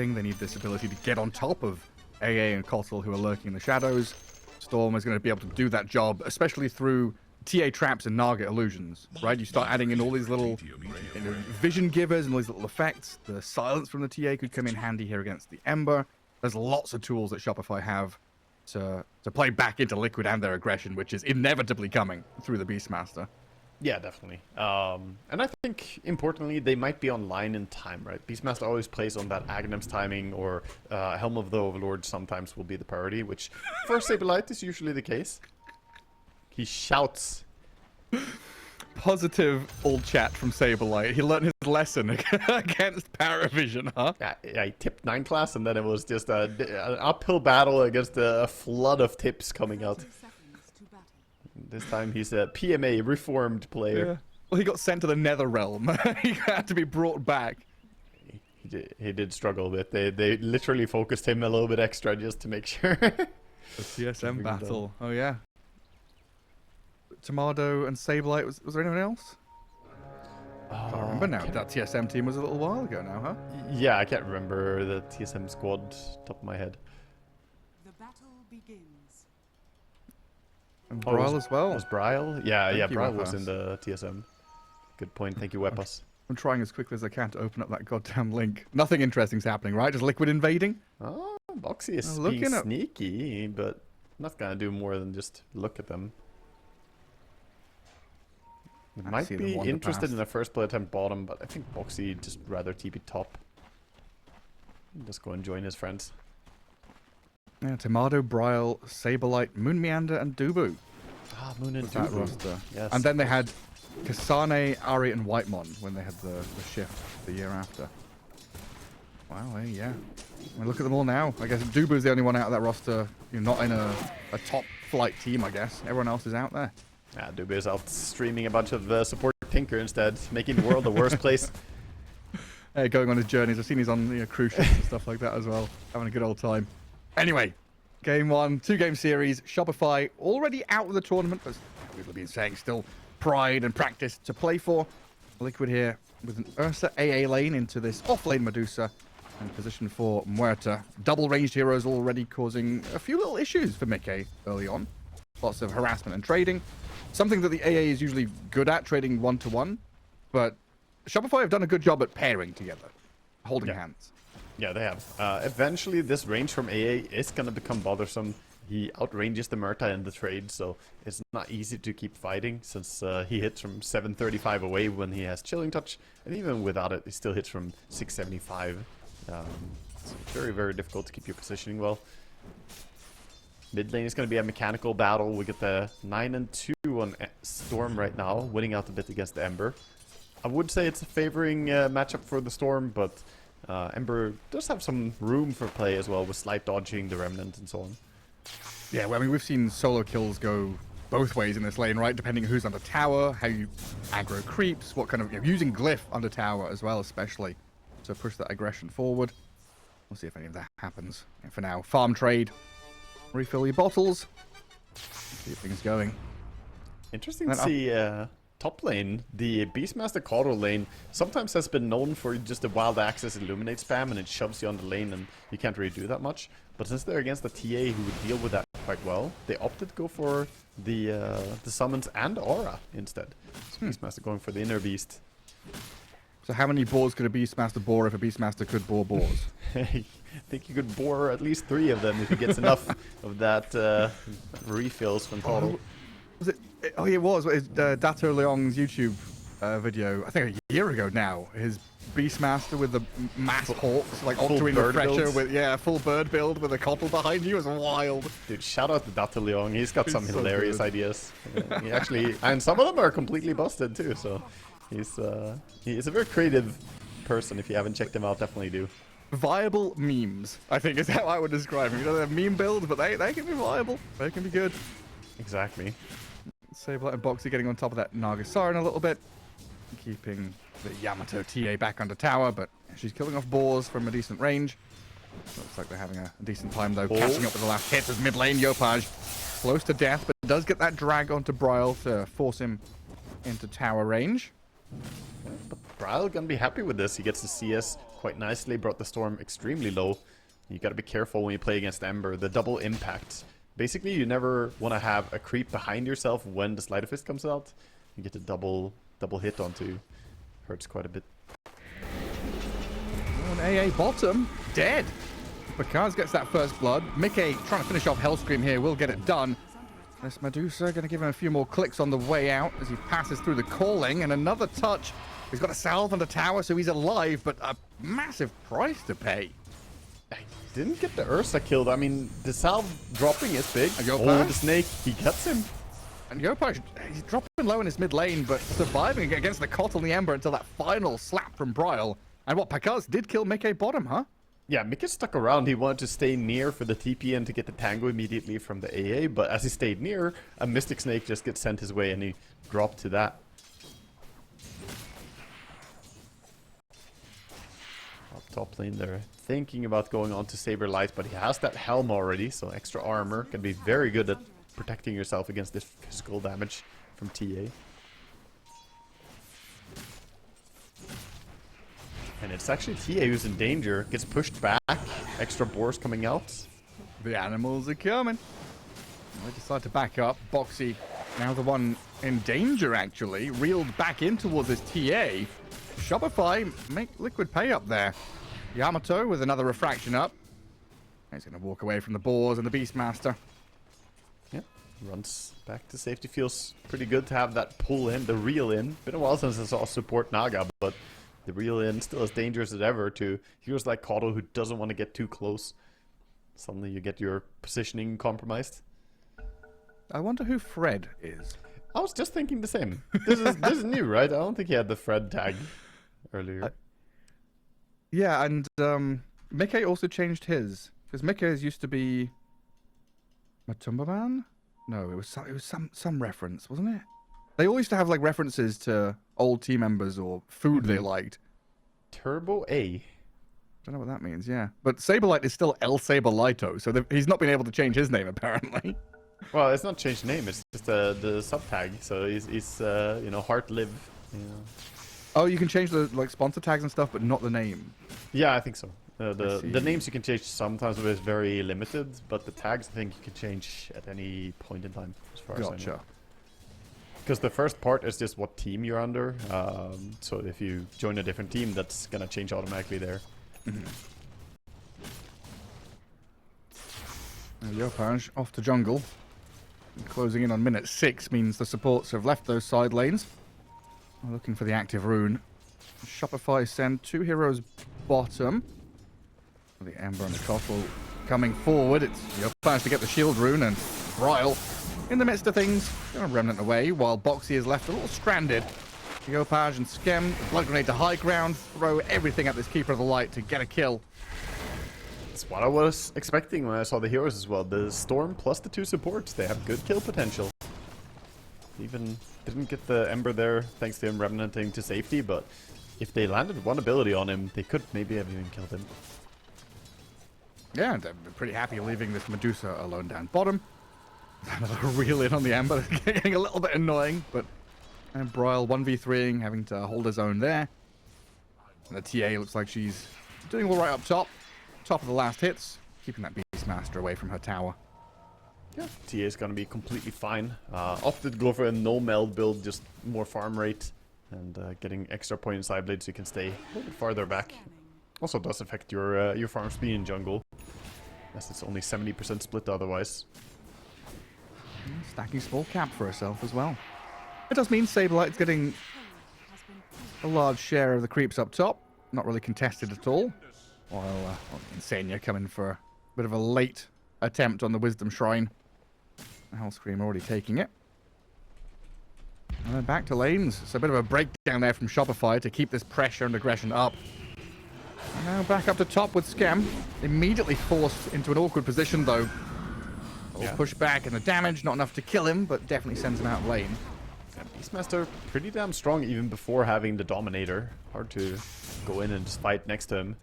pairing. They need this ability to get on top of AA and Kotal, who are lurking in the shadows. Storm is going to be able to do that job, especially through TA traps and Naga illusions, right? You start adding in all these little vision givers and all these little effects. The silence from the TA could come in handy here against the Ember. There's lots of tools that Shopify have to play back into Liquid and their aggression, which is inevitably coming through the Beastmaster. Yeah, definitely. And I think, importantly, they might be online in time, right? Beastmaster always plays on that Aghanim's timing, or Helm of the Overlord sometimes will be the priority, which for Saberlight is usually the case. He shouts. Positive old chat from Saberlight. He learned his lesson against Paravision, huh? Yeah, he tipped 9 class, and then it was just an uphill battle against a flood of tips coming out. This time he's a PMA reformed player. Yeah. Well, he got sent to the Nether Realm. He had to be brought back. He did struggle a bit. They literally focused him a little bit extra just to make sure. The TSM battle. Oh yeah. Tomato and Saberlight. Was there anyone else? I can't remember now. That TSM team was a little while ago now, huh? Yeah, I can't remember the TSM squad top of my head. The battle begins. And Bryle as well. Was Bryle? Yeah, Bryle was Wepas. in the TSM. Good point. Thank you, Wepas. I'm trying as quickly as I can to open up that goddamn link. Nothing interesting's happening, right? Just Liquid invading. Oh, Boxy is I'm being looking sneaky, but not gonna do more than just look at them. It might be interested in a first play attempt bottom, but I think Boxy just rather TP top. Just go and join his friends. Yeah, Tomato, Bryle, Saberlight, Moon Meander, and Dubu. Ah, Moon and That Dubu. roster. Yes. And then they had Kasane, Ari, and Whitemon when they had the shift the year after. Wow, yeah. I mean, look at them all now. I guess Dubu's the only one out of that roster, not in a top flight team, I guess. Everyone else is out there. Yeah, Dubu is out streaming a bunch of support Tinker instead, making the world the worst place. Hey, going on his journeys. I've seen he's on cruise ships and stuff like that as well. Having a good old time. Anyway, game 1, 2-game series. Shopify already out of the tournament, as we've been saying, still pride and practice to play for. Liquid here with an Ursa AA lane into this off-lane Medusa and position for Muerta. Double-ranged heroes already causing a few little issues for Mickey early on. Lots of harassment and trading. Something that the AA is usually good at, trading one-to-one. But Shopify have done a good job at pairing together, holding hands. Yeah, they have. Eventually, this range from AA is going to become bothersome. He outranges the Murta in the trade, so it's not easy to keep fighting, since he hits from 735 away when he has Chilling Touch, and even without it, he still hits from 675. It's very, very difficult to keep your positioning well. Mid lane is going to be a mechanical battle. We get the 9-2 on Storm right now, winning out a bit against the Ember. I would say it's a favoring matchup for the Storm, but Ember does have some room for play as well, with slight dodging, the Remnant, and so on. Yeah, well, I mean, we've seen solo kills go both ways in this lane, right? Depending on who's under tower, how you aggro creeps, what kind of... using Glyph under tower as well, especially, to push that aggression forward. We'll see if any of that happens. And for now, farm trade. Refill your bottles. Keep things going. Interesting to see top lane. The Beastmaster Caudal lane sometimes has been known for just a wild access illuminate spam, and it shoves you on the lane and you can't really do that much. But since they're against the TA who would deal with that quite well, they opted to go for the summons and aura instead. So Beastmaster going for the inner beast. So how many boars could a Beastmaster bore if a Beastmaster could bore boars? I think you could bore at least 3 of them if he gets enough of that refills from Caudal. Was it? Oh, it was. It was Dato Leong's YouTube video, I think a year ago now. His Beastmaster with the mass hawks, like altering refresher with, full bird build with a Kotal behind you is wild. Dude, shout out to Dato Leong. He's got some hilarious ideas. He actually, and some of them are completely busted too, so he's a very creative person. If you haven't checked him out, definitely do. Viable memes, I think, is how I would describe them. They're meme builds, but they can be viable. They can be good. Exactly. Saberlight and Boxy getting on top of that Nagasaren a little bit. Keeping the Yamato TA back under tower, but she's killing off boars from a decent range. Looks like they're having a decent time, though, catching up with the last hits as mid lane. Yopaj close to death, but does get that drag onto Bryle to force him into tower range. But Bryle gonna be happy with this. He gets the CS quite nicely, brought the Storm extremely low. You gotta be careful when you play against Ember. The double impact. Basically, you never want to have a creep behind yourself when the Sleight of Fist comes out. You get a double hit onto. Hurts quite a bit. On AA bottom, dead. Bakaz gets that first blood. Mickey trying to finish off Hellscream here, will get it done. This Medusa going to give him a few more clicks on the way out as he passes through the calling, and another touch. He's got a salve on the tower, so he's alive, but a massive price to pay. He didn't get the Ursa killed. I mean, the salve dropping is big. Oh, the snake, he gets him. And Yopaj, he's dropping low in his mid lane, but surviving against the Cot on the Ember until that final slap from Bryle. And what, Pakaz did kill Mickey bottom, huh? Yeah, Mickey stuck around. He wanted to stay near for the TP and to get the Tango immediately from the AA, but as he stayed near, a Mystic Snake just gets sent his way and he dropped to that. Up top lane there, thinking about going on to Saber Light, but he has that helm already, so extra armor can be very good at protecting yourself against this physical damage from TA. And it's actually TA who's in danger. Gets pushed back. Extra boars coming out. The animals are coming. They decide to back up. Boxy, now the one in danger, actually. Reeled back in towards his TA. Shopify make liquid pay up there. Yamato with another refraction up. He's going to walk away from the boars and the Beastmaster. Yep. Runs back to safety. Feels pretty good to have that pull in, the reel in. Been a while since I saw support Naga, but the reel in still as dangerous as ever to heroes like Kodo who doesn't want to get too close. Suddenly you get your positioning compromised. I wonder who Fred is. I was just thinking the same. This is new, right? I don't think he had the Fred tag earlier. Yeah, and Mickey also changed his. Because Mickey's used to be Matumba Man? No, it was some reference, wasn't it? They all used to have like references to old team members or food they liked. Turbo A. Don't know what that means, yeah. But Saberlight is still El Saberlito, so he's not been able to change his name apparently. Well, it's not changed name, it's just the sub tag. So he's you know, Heart Live. You know. Oh, you can change the like sponsor tags and stuff, but not the name. Yeah, I think so. The names you can change sometimes, but it's very limited. But the tags, I think you can change at any point in time, as far as I know. Because the first part is just what team you're under. So if you join a different team, that's gonna change automatically there. Yopaj off to jungle. And closing in on minute 6 means the supports have left those side lanes. We're looking for the active rune. Shopify send 2 heroes bottom. The Ember and the Cottle coming forward. It's Yopaj to get the shield rune, and Bryle in the midst of things, gonna remnant away, while Boxy is left a little stranded. Yopaj and Skem, blood grenade to high ground, throw everything at this Keeper of the Light to get a kill. That's what I was expecting when I saw the heroes as well. The Storm plus the 2 supports, they have good kill potential. Even didn't get the Ember there thanks to him remnanting to safety, but if they landed one ability on him, they could maybe have even killed him. Yeah, and I'm pretty happy leaving this Medusa alone down bottom. Another reel in on the Ember, getting a little bit annoying, but Bryle 1v3ing, having to hold his own there. And the TA looks like she's doing all right up top. Top of the last hits, keeping that Beastmaster away from her tower. Yeah, TA is going to be completely fine. Opted to go for a no meld build, just more farm rate, and getting extra point in side blade so you can stay a little bit farther back. Also does affect your farm speed in jungle, as it's only 70% split otherwise. Stacking small cap for herself as well. It does mean Saberlight's getting a large share of the creeps up top. Not really contested at all. While Insania coming for a bit of a late attempt on the Wisdom Shrine. Hellscream already taking it. And then back to lanes. It's a bit of a breakdown there from Shopify to keep this pressure and aggression up. And now back up to top with Skem. Immediately forced into an awkward position though. Push back and the damage, not enough to kill him, but definitely sends him out of lane. Yeah, Beastmaster pretty damn strong even before having the Dominator. Hard to go in and just fight next to him.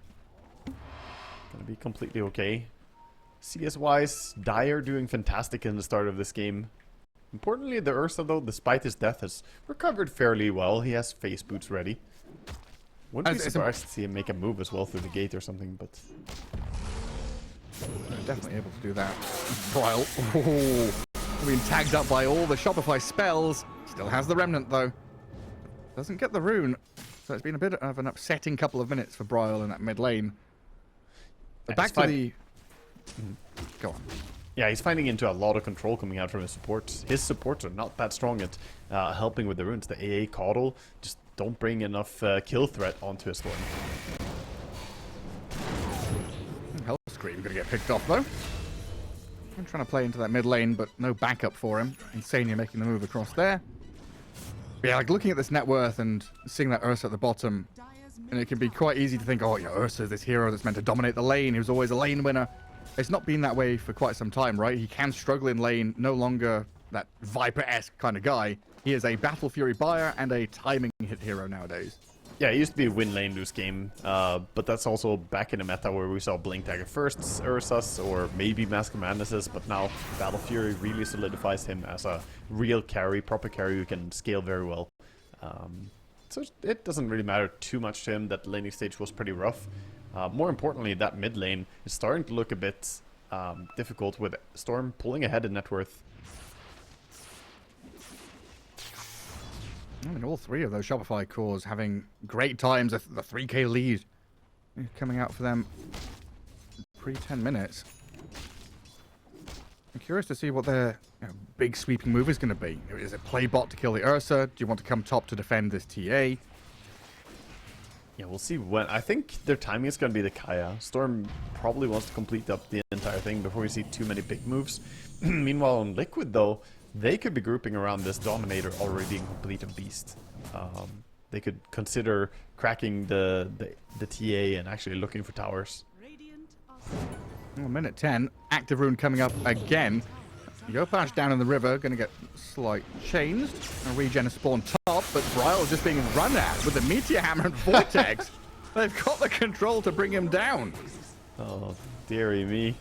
Gonna be completely okay. CS-wise, Dyer doing fantastic in the start of this game. Importantly, the Ursa though, despite his death, has recovered fairly well. He has face boots ready. Wouldn't be surprised to see him make a move as well through the gate or something, but... They're definitely able to do that. Bryle. Oh, being tagged up by all the Shopify spells. Still has the Remnant, though. Doesn't get the rune. So it's been a bit of an upsetting couple of minutes for Bryle in that mid lane. But back to the... Go on. Yeah, he's finding into a lot of control coming out from his supports. His supports are not that strong at helping with the runes. The AA Caudle just don't bring enough kill threat onto a Storm. Hellscream gonna get picked off, though. I'm trying to play into that mid lane, but no backup for him. Insania making the move across there. But yeah, like looking at this net worth and seeing that Ursa at the bottom, and it can be quite easy to think, oh, yeah, Ursa is this hero that's meant to dominate the lane. He was always a lane winner. It's not been that way for quite some time, right? He can struggle in lane, no longer that Viper-esque kind of guy. He is a Battle Fury buyer and a timing hit hero nowadays. Yeah, he used to be win lane, lose game, but that's also back in the meta where we saw Blink Dagger firsts, Ursas, or maybe Mask of Madnesses, but now Battle Fury really solidifies him as a real carry, proper carry who can scale very well. So it doesn't really matter too much to him that laning stage was pretty rough. More importantly, that mid lane is starting to look a bit difficult with Storm pulling ahead in net worth. I mean, all three of those Shopify cores having great times. The 3k lead coming out for them pre-10 minutes. I'm curious to see what their big sweeping move is going to be. Is it play bot to kill the Ursa? Do you want to come top to defend this TA? Yeah, we'll see when. I think their timing is going to be the Kaya. Storm probably wants to complete up the entire thing before we see too many big moves. Meanwhile, on Liquid, though, they could be grouping around this Dominator already being complete and beast. They could consider cracking the TA and actually looking for towers. Well, minute 10. Active rune coming up again. Yopaj down in the river, going to get slight changed. A regen is spawned top, but Bryle just being run at with the Meteor Hammer and Vortex. They've got the control to bring him down. Oh, dearie me.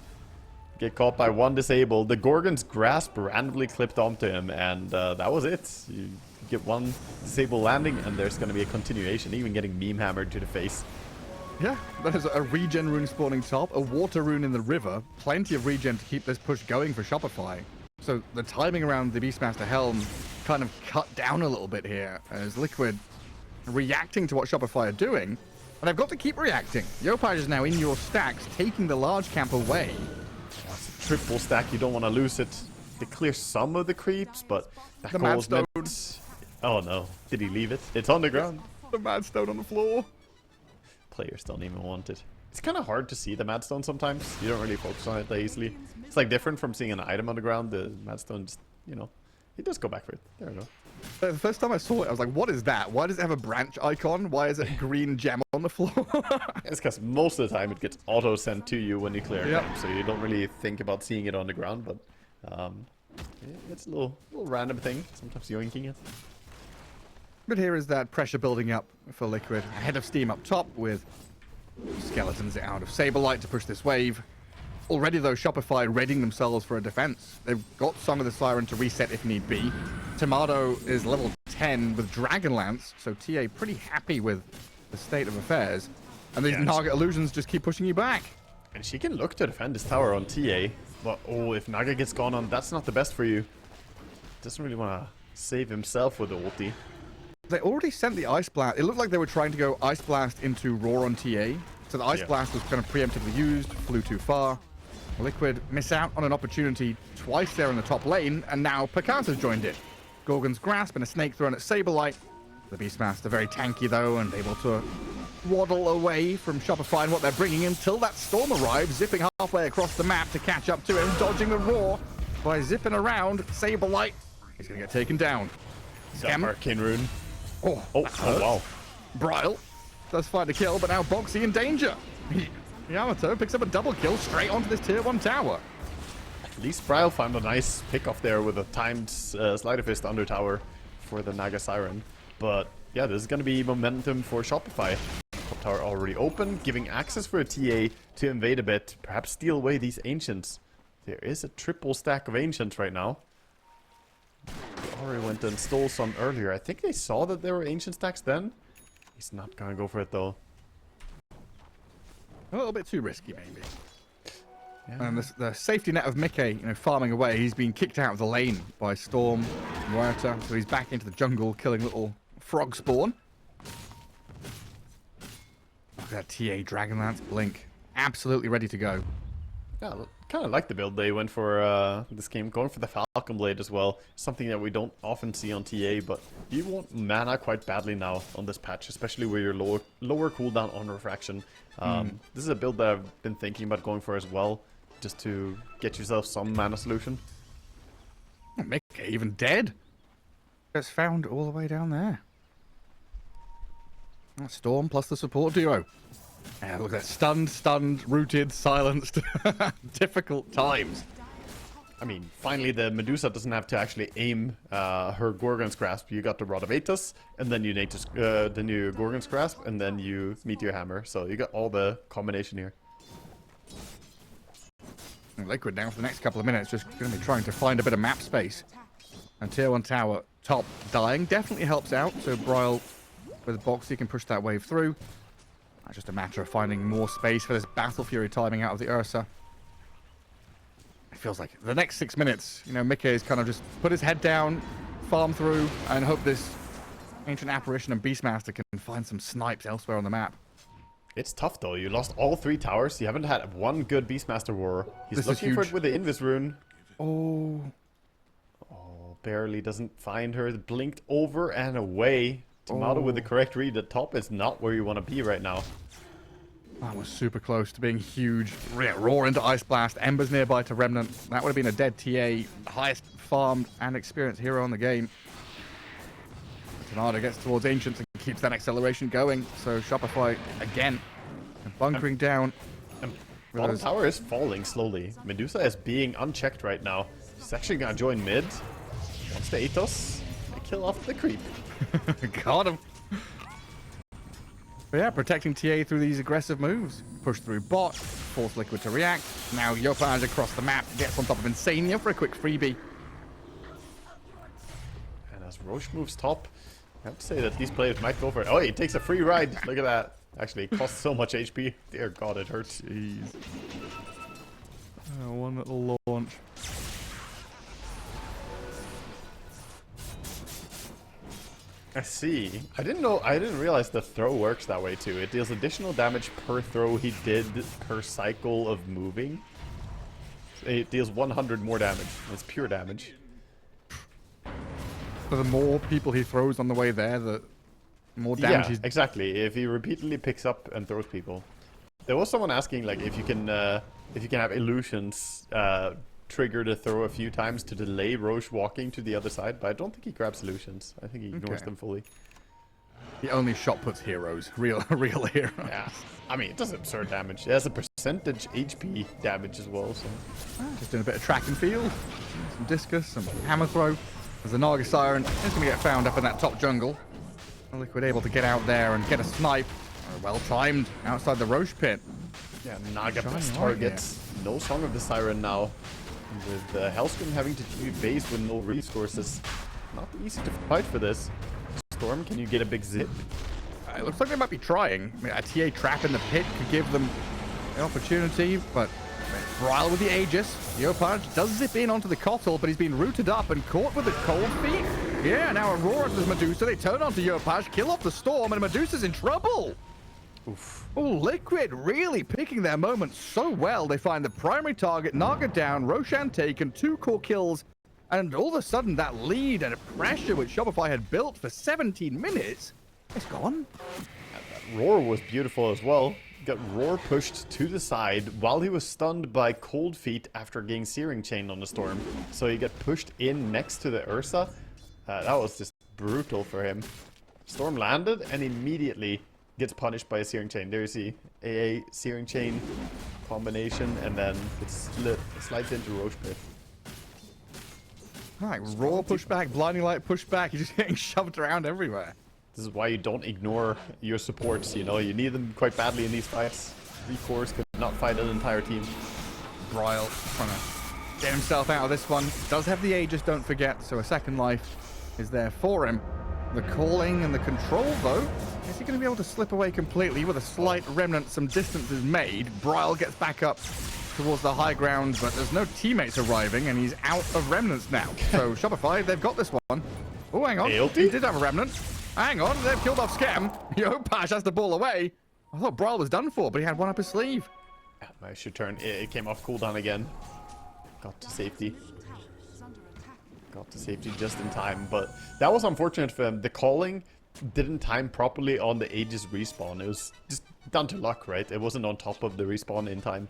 Get caught by one disabled. The Gorgon's Grasp randomly clipped onto him, and that was it. You get one disable landing, and there's going to be a continuation, even getting meme hammered to the face. Yeah, that is a regen rune spawning top, a water rune in the river, plenty of regen to keep this push going for Shopify. So the timing around the Beastmaster Helm kind of cut down a little bit here, as Liquid reacting to what Shopify are doing, and they've got to keep reacting. Yopaj is now in your stacks, taking the large camp away. Triple stack, you don't want to lose it. They clear some of the creeps, but that The goal was Madstone. meant... Oh no, did he leave it? It's on the ground. The Madstone on the floor. Players don't even want it. It's kind of hard to see the Madstone sometimes. You don't really focus on it that easily. It's like different from seeing an item on the ground. The Madstone just, you know, he does go back for it. There we go. The first time I saw it, I was like, what is that? Why does it have a branch icon? Why is it a green gem on the floor? It's because most of the time it gets auto sent to you when you clear a Yep. camp, so you don't really think about seeing it on the ground, but it's a little random thing, sometimes yoinking it. But here is that pressure building up for Liquid. Ahead of steam up top with Skeletons out of Saberlight to push this wave. Already, though, Shopify readying themselves for a defense. They've got Song of the Siren to reset if need be. Tomato is level 10 with Dragonlance, so TA pretty happy with the state of affairs. And these Naga illusions just keep pushing you back. And she can look to defend this tower on TA, but oh, if Naga gets gone on, that's not the best for you. Doesn't really want to save himself with the ulti. They already sent the Ice Blast. It looked like they were trying to go Ice Blast into Roar on TA. So the Ice Blast was kind of preemptively used, flew too far. Liquid miss out on an opportunity twice there in the top lane, and now Picasa's joined it. Gorgon's Grasp and a Snake thrown at Saberlight. The Beastmaster very tanky though, and able to waddle away from Shopify and what they're bringing until that Storm arrives, zipping halfway across the map to catch up to him, dodging the Roar by zipping around. Saberlight is going to get taken down. Scam Arcane Rune. Oh, wow. Bryle does find a kill, but now Boxy in danger. Yamato picks up a double kill straight onto this tier 1 tower. At least Bryle found a nice pick off there with a timed Sleight of Fist under tower for the Naga Siren. But yeah, this is going to be momentum for Shopify. Top tower already open, giving access for a TA to invade a bit, perhaps steal away these Ancients. There is a triple stack of Ancients right now. They already went and stole some earlier. I think they saw that there were Ancient stacks then. He's not gonna go for it though. A little bit too risky, maybe. Yeah. And the safety net of Mickey, farming away, he's been kicked out of the lane by Storm, Muerta, so he's back into the jungle, killing little frog spawn. Look at that TA Dragonlance Blink. Absolutely ready to go. Yeah, kind of like the build they went for this game, going for the Falcon Blade as well. Something that we don't often see on TA, but you want mana quite badly now on this patch, especially with your lower cooldown on Refraction. This is a build that I've been thinking about going for as well, just to get yourself some mana solution. Oh, Mickey even dead. Gets found all the way down there. That Storm plus the support duo. Yeah, look at that. Stunned, rooted, silenced. Difficult times. I mean, finally the Medusa doesn't have to actually aim her Gorgon's Grasp. You got the Rod of Aethys, and then you need to then you Gorgon's Grasp, and then you Meteor Hammer. So you got all the combination here. And Liquid now for the next couple of minutes just going to be trying to find a bit of map space. And Tier 1 tower top dying definitely helps out. So Bryle with Boxy can push that wave through. It's just a matter of finding more space for this Battle Fury timing out of the Ursa. It feels like the next 6 minutes, Mickey's kind of just put his head down, farm through, and hope this Ancient Apparition and Beastmaster can find some snipes elsewhere on the map. It's tough though. You lost all 3 towers. You haven't had one good Beastmaster war. He's This is looking for huge. it with the Invis rune. Oh, Oh, barely doesn't find her. Blinked over and away. Tomato with the correct read. The top is not where you want to be right now. that was super close to being huge. Roar into Ice Blast. Embers nearby to Remnant. That would have been a dead TA. Highest farmed and experienced hero in the game. Tornado gets towards Ancients and keeps that acceleration going. So Shopify again bunkering down. Bottom tower is falling slowly. Medusa is being unchecked right now. She's actually gonna join mid. Wants the Aethos. They kill off the creep. Got him. But yeah, protecting TA through these aggressive moves. Push through bot, force Liquid to react. Now Yopaj across the map gets on top of Insania for a quick freebie. And as Roche moves top, I have to say that these players might go for it. Oh, he takes a free ride. Look at that. Actually, it costs so much HP. Dear God, it hurts. Jeez. One little launch. I see. I didn't realize the throw works that way too. It deals additional damage per throw he did per cycle of moving. It deals 100 more damage. It's pure damage. So the more people he throws on the way there, the more damage Yeah, he's... exactly. If he repeatedly picks up and throws people. There was someone asking like if you can have illusions trigger the throw a few times to delay Roche walking to the other side, but I don't think he grabs illusions. I think he ignores them fully. He only shot puts heroes. Real heroes. Yeah. I mean, it does absurd damage. It has a percentage HP damage as well, so... Just doing a bit of track and field. Some discus, some hammer throw. There's a Naga Siren. He's going to get found up in that top jungle. Liquid able to get out there and get a snipe. Well timed outside the Roche pit. Yeah, Naga Shining best light targets. No Song of the Siren now. With Hellscream having to do base with no resources. Not easy to fight for this. Storm, can you get a big zip? It looks like they might be trying. I mean, a TA trap in the pit could give them an opportunity, but Bryle with the Aegis. Yopaj does zip in onto the Kotl, but he's been rooted up and caught with the cold feet. Yeah, now Aurora does Medusa. They turn onto Yopaj, kill off the Storm, and Medusa's in trouble. Oof. Oh, Liquid really picking their moment so well. They find the primary target, Naga down, Roshan taken, 2 core kills, and all of a sudden that lead and pressure which Shopify had built for 17 minutes is gone. Roar was beautiful as well. Got Roar pushed to the side while he was stunned by Cold Feet after getting Searing Chain on the Storm. So he got pushed in next to the Ursa. That was just brutal for him. Storm landed and immediately gets punished by a Searing Chain. There you see AA Searing Chain combination, and then it slides into Roche Pit. Right, Raw pushback, Blinding Light pushback. You're just getting shoved around everywhere. This is why you don't ignore your supports, you know, you need them quite badly in these fights. 3 cores could not fight an entire team. Bryle trying to get himself out of this one. Does have the Aegis, don't forget, so a second life is there for him. The calling and the control, though, Is he going to be able to slip away completely with a slight remnant? Some distance is made. Bryle gets back up towards the high ground, but there's no teammates arriving, and he's out of remnants now. So Shopify, they've got this one. Oh, hang on. ALT? He did have a remnant. Hang on, they've killed off Scam. Yopash has the ball away. I thought Bryle was done for, but he had one up his sleeve. Yeah, I should turn. It came off cooldown again. Got to safety. Got to safety just in time, but that was unfortunate for him. The calling didn't time properly on the Aegis respawn. It was just down to luck, right? It wasn't on top of the respawn in time.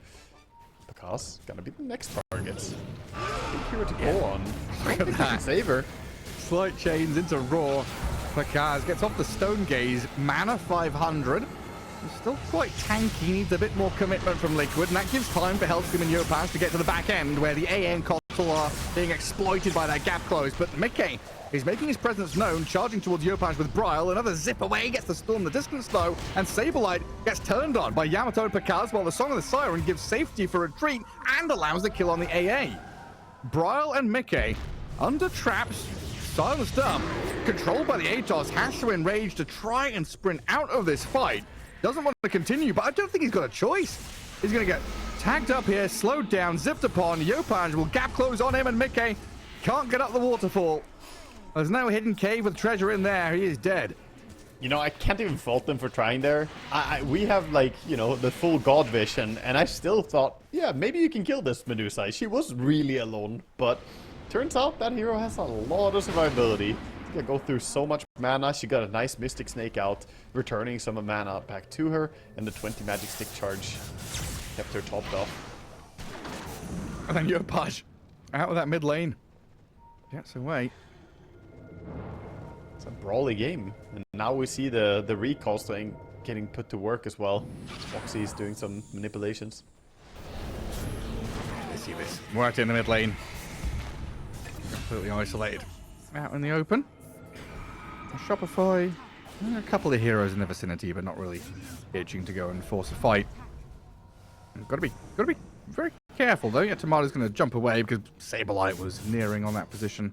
Because gonna be the next target. Big hero to go on. Look at that. Save her. Slight chains into Raw. Pakaz gets off the Stone Gaze. Mana 500. He's still quite tanky. Needs a bit more commitment from Liquid, and that gives time for Hellscream and Yopash to get to the back end, where the AA and Kotal are being exploited by that gap close. But Mickey is making his presence known, charging towards Yopash with Bryle. Another zip away, gets to storm the distance though, and Saberlight gets turned on by Yamato and Pakaz, while the Song of the Siren gives safety for retreat and allows the kill on the AA. Bryle and Mickey under traps, silenced up, controlled by the Atos, has to enrage to try and sprint out of this fight. Doesn't want to continue, but I don't think he's got a choice. He's going to get tagged up here, slowed down, zipped upon. Yopash will gap close on him, and Mickey can't get up the waterfall. There's no hidden cave with treasure in there. He is dead. You know, I can't even fault them for trying there. We have, like, you know, the full god vision, and I still thought, yeah, maybe you can kill this Medusa. She was really alone, but turns out that hero has a lot of survivability. She's gonna go through so much mana. She got a nice Mystic Snake out, returning some mana back to her, and the 20 Magic Stick charge kept her topped off. And then Yopash out of that mid lane. Gets away. It's a brawly game, and now we see the recall thing getting put to work as well. Foxy is doing some manipulations. Let's see this. Worked in the mid lane. Completely isolated. Out in the open. Shopify. A couple of heroes in the vicinity, but not really itching to go and force a fight. Gotta be very careful though. Yeah, Tomato's gonna jump away because Saberlight was nearing on that position.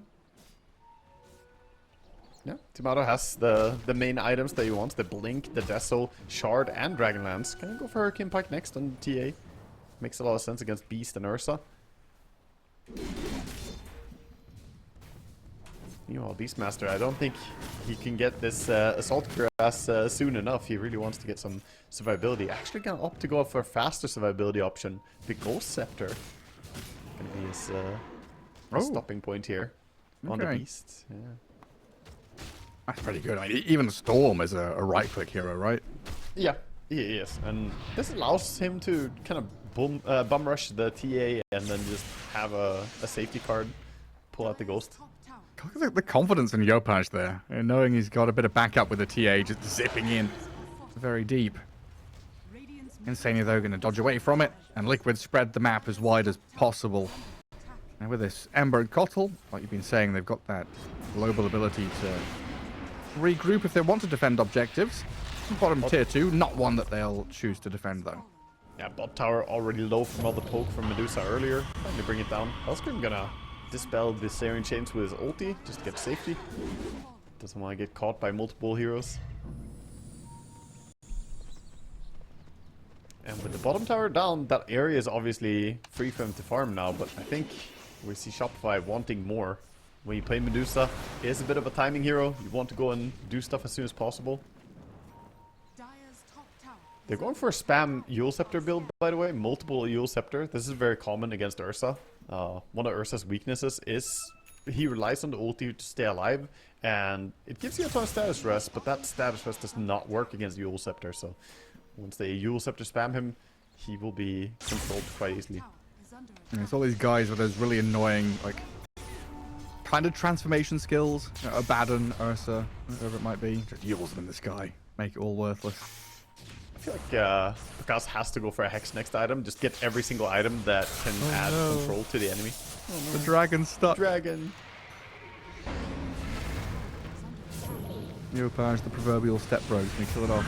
Yeah, Tomato has the main items that he wants: the Blink, the Deso, Shard, and Dragonlance. Can I go for Hurricane Pike next on TA? Makes a lot of sense against Beast and Ursa. Meanwhile, Beastmaster, I don't think he can get this Assault Grass soon enough. He really wants to get some survivability. Actually gonna opt to go for a faster survivability option. The Ghost Scepter gonna be his stopping point here on the Beast. Yeah. That's pretty good. I mean, even Storm is a right-click hero, right? Yeah, he is. And this allows him to kind of bum rush the TA and then just have a safety card, pull out the Ghost. Look at the confidence in Yopash there, knowing he's got a bit of backup with the TA just zipping in very deep. Insania, though, going to dodge away from it, and Liquid spread the map as wide as possible. And with this Ember and Kotal, like you've been saying, they've got that global ability to regroup if they want to defend objectives. Bottom tier 2, not one that they'll choose to defend, though. Yeah, bot tower already low from all the poke from Medusa earlier. Trying to bring it down. Hellscream gonna dispel the Syrian Chains with his ulti, just to get safety. Doesn't want to get caught by multiple heroes. And with the bottom tower down, that area is obviously free for him to farm now, but I think we see Shopify wanting more. When you play Medusa, he is a bit of a timing hero. You want to go and do stuff as soon as possible. They're going for a spam Eul Scepter build, by the way. Multiple Eul Scepter. This is very common against Ursa. One of Ursa's weaknesses is he relies on the ulti to stay alive, and it gives you a ton of status rest, but that status rest does not work against Eul Scepter, so once they Eul Scepter spam him, he will be controlled quite easily. And it's all these guys with those really annoying, like, kind of transformation skills. You know, Abaddon, Ursa, whatever it might be. Just Eul's them in the sky. Make it all worthless. I feel like Pakaz has to go for a Hex next item. Just get every single item that can add control to the enemy. Oh, no. The dragon's stuck. Dragon. Yopash, the proverbial stepbro. Can you kill it off?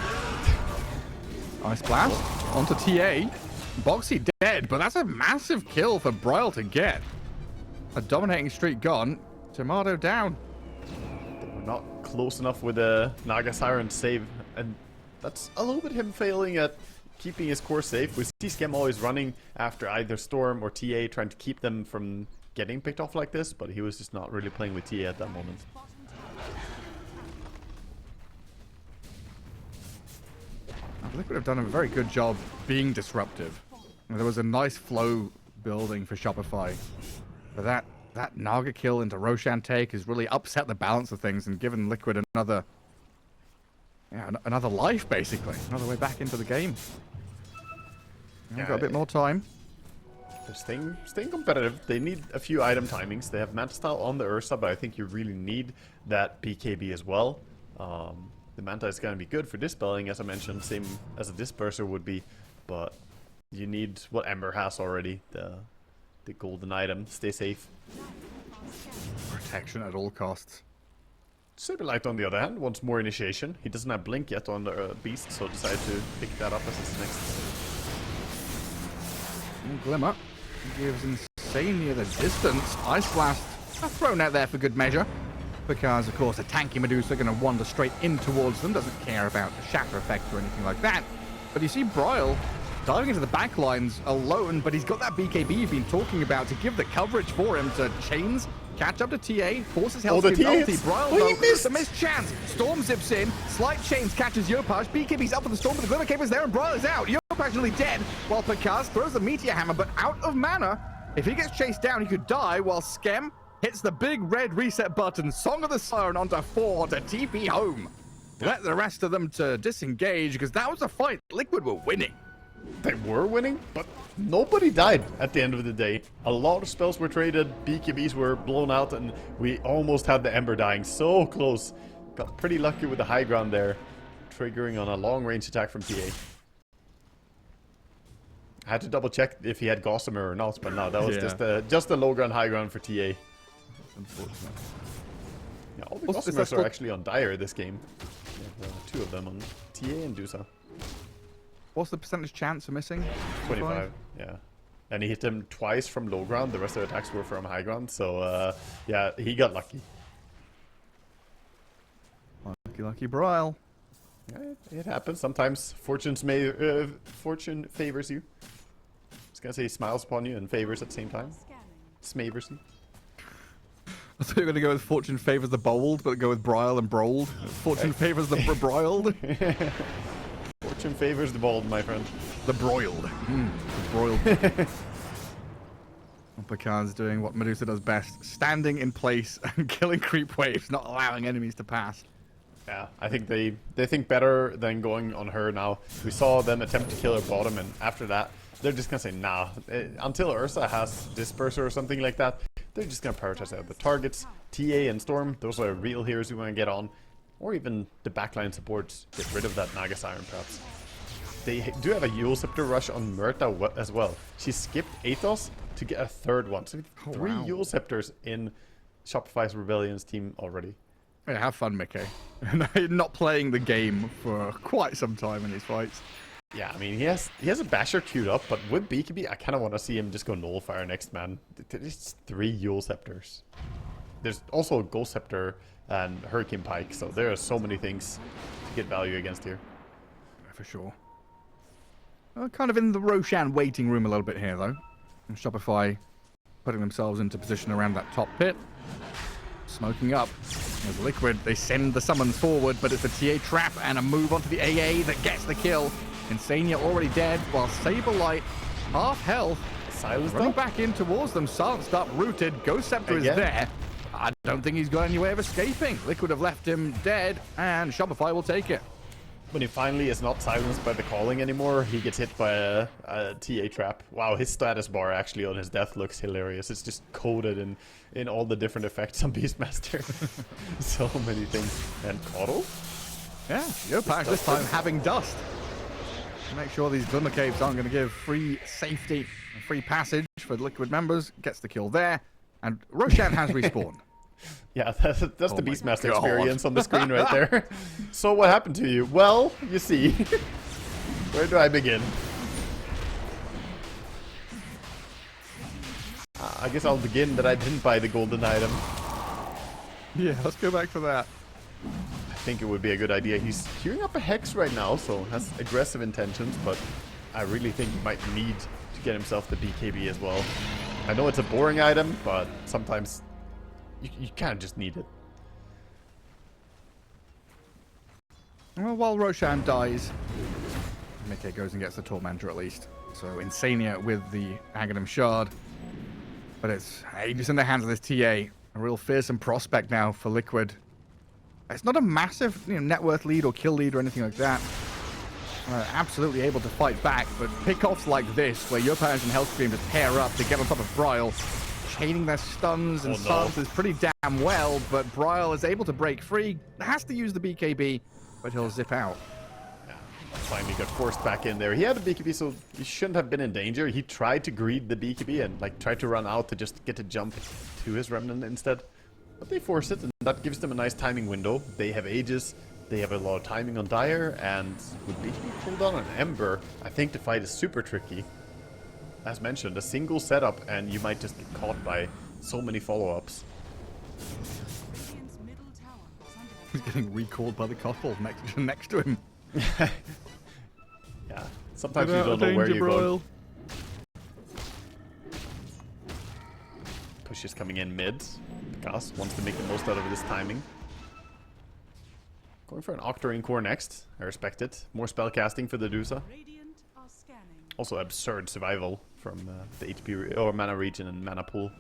Ice Blast onto TA. Boxy dead, but that's a massive kill for Bryle to get. A dominating streak gone. Tomato down. They were not close enough with the Naga Siren save. And that's a little bit him failing at keeping his core safe. We see Skem always running after either Storm or TA, trying to keep them from getting picked off like this, but he was just not really playing with TA at that moment. Liquid have done a very good job being disruptive. There was a nice flow building for Shopify. But that Naga kill into Roshan take has really upset the balance of things and given Liquid another life, basically. Another way back into the game. We've got a bit more time. They're staying competitive. They need a few item timings. They have Manta Style on the Ursa, but I think you really need that BKB as well. The Manta is going to be good for dispelling, as I mentioned, same as a Disperser would be, but you need what Ember has already, the golden item. Stay safe. Protection at all costs. Saberlight, on the other hand, wants more initiation. He doesn't have Blink yet on the Beast, so decided to pick that up as his next. Glimmer gives Insania the distance. Ice Blast thrown out there for good measure. Because, of course, a tanky Medusa going to wander straight in towards them. Doesn't care about the shatter effect or anything like that. But you see Bryle diving into the back lines alone, but he's got that BKB you've been talking about to give the coverage for him to chains, catch up to TA, forces Hellscape's ulti. Bryle, though, the missed chance. Storm zips in, slight chains catches Yopaj. BKB's up for the Storm, but the Glimmer Cape is there and Bryle is out. Yopaj nearly dead, while Picard throws the Meteor Hammer, but out of mana. If he gets chased down, he could die, while Skem hits the big red reset button, Song of the Siren onto 4 to TP home. Let the rest of them to disengage, because that was a fight Liquid were winning. They were winning, but nobody died at the end of the day. A lot of spells were traded, BKBs were blown out, and we almost had the Ember dying so close. Got pretty lucky with the high ground there, triggering on a long-range attack from TA. I had to double check if he had Gossamer or not, but no, that was just a low ground, high ground for TA. Unfortunate. Yeah, all the Gossomers are actually on Dire this game. We have, 2 of them on TA and Dusa. What's the percentage chance of missing? 25, yeah. And he hit him twice from low ground. The rest of the attacks were from high ground. So, yeah, he got lucky. Lucky Bryle. Yeah, it happens. Sometimes fortune favors you. I was going to say smiles upon you and favors at the same time. Smavers you. I thought you were going to go with Fortune favors the bold, but go with Bryle and Brold. Fortune favors the broiled. Fortune favors the bold, my friend. The broiled. The broiled. Picard's doing what Medusa does best. Standing in place and killing creep waves, not allowing enemies to pass. Yeah, I think they think better than going on her now. We saw them attempt to kill her bottom, and after that, they're just going to say, nah. Until Ursa has Disperser or something like that, they're just going to prioritize the targets. TA and Storm, those are real heroes we want to get on. Or even the backline supports, get rid of that Naga Siren perhaps. They do have a Eul Scepter rush on Murta as well. She skipped Athos to get a 3rd one. So 3 Eul Scepters in Shopify's Rebellion's team already. Yeah, have fun, Mickey. Not playing the game for quite some time in these fights. Yeah, I mean, he has a Basher queued up, but with BKB, I kind of want to see him just go Nullifier next, man. There's 3 Eul Scepters. There's also a Ghost Scepter and Hurricane Pike, so there are so many things to get value against here. For sure. Kind of in the Roshan waiting room a little bit here, though. And Shopify putting themselves into position around that top pit. Smoking up. As Liquid, they send the summons forward, but it's a TA trap and a move onto the AA that gets the kill. Insania already dead, while Saberlight, half health, Silenced running up? back in towards them. Silenced up, rooted. Ghost Scepter is there. I don't think he's got any way of escaping. Liquid have left him dead, and Shopify will take it. When he finally is not silenced by the calling anymore, he gets hit by a TA trap. Wow, his status bar actually on his death looks hilarious. It's just coded in all the different effects on Beastmaster. So many things. And Coddle? Yeah, Yopaj this time having dust. Make sure these Glimmer Caves aren't going to give free safety and free passage for the Liquid members. Gets the kill there. And Roshan has respawned. Yeah, that's the Beastmaster experience on the screen right there. So what happened to you? Well, you see. Where do I begin? I guess I'll begin that I didn't buy the golden item. Yeah, let's go back to that. I think it would be a good idea. He's queuing up a Hex right now, so has aggressive intentions, but I really think he might need to get himself the BKB as well. I know it's a boring item, but sometimes you kind of just need it. Well, while Roshan dies, Mickey goes and gets the Tormentor at least. So Insania with the Aghanim Shard. But it's just in the hands of this TA. A real fearsome prospect now for Liquid. It's not a massive net worth lead or kill lead or anything like that. Absolutely able to fight back, but pickoffs like this, where Yopaj and Hellscream just pair up to get on top of Bryle, chaining their stuns and silences pretty damn well, but Bryle is able to break free, has to use the BKB, but he'll zip out. Yeah, finally got forced back in there. He had a BKB, so he shouldn't have been in danger. He tried to greed the BKB and tried to run out to just get a jump to his Remnant instead. But they force it, and that gives them a nice timing window. They have Aegis, they have a lot of timing on Dire, and with BKB cooldown on Ember, I think the fight is super tricky. As mentioned, a single setup, and you might just get caught by so many follow-ups. He's getting recalled by the couple next to him. Yeah, sometimes you don't know where you're going. Push is coming in mid. Gus wants to make the most out of this timing. Going for an Octarine core next. I respect it. More spellcasting for the Dusa. Also absurd survival from the HP or mana region and mana pool.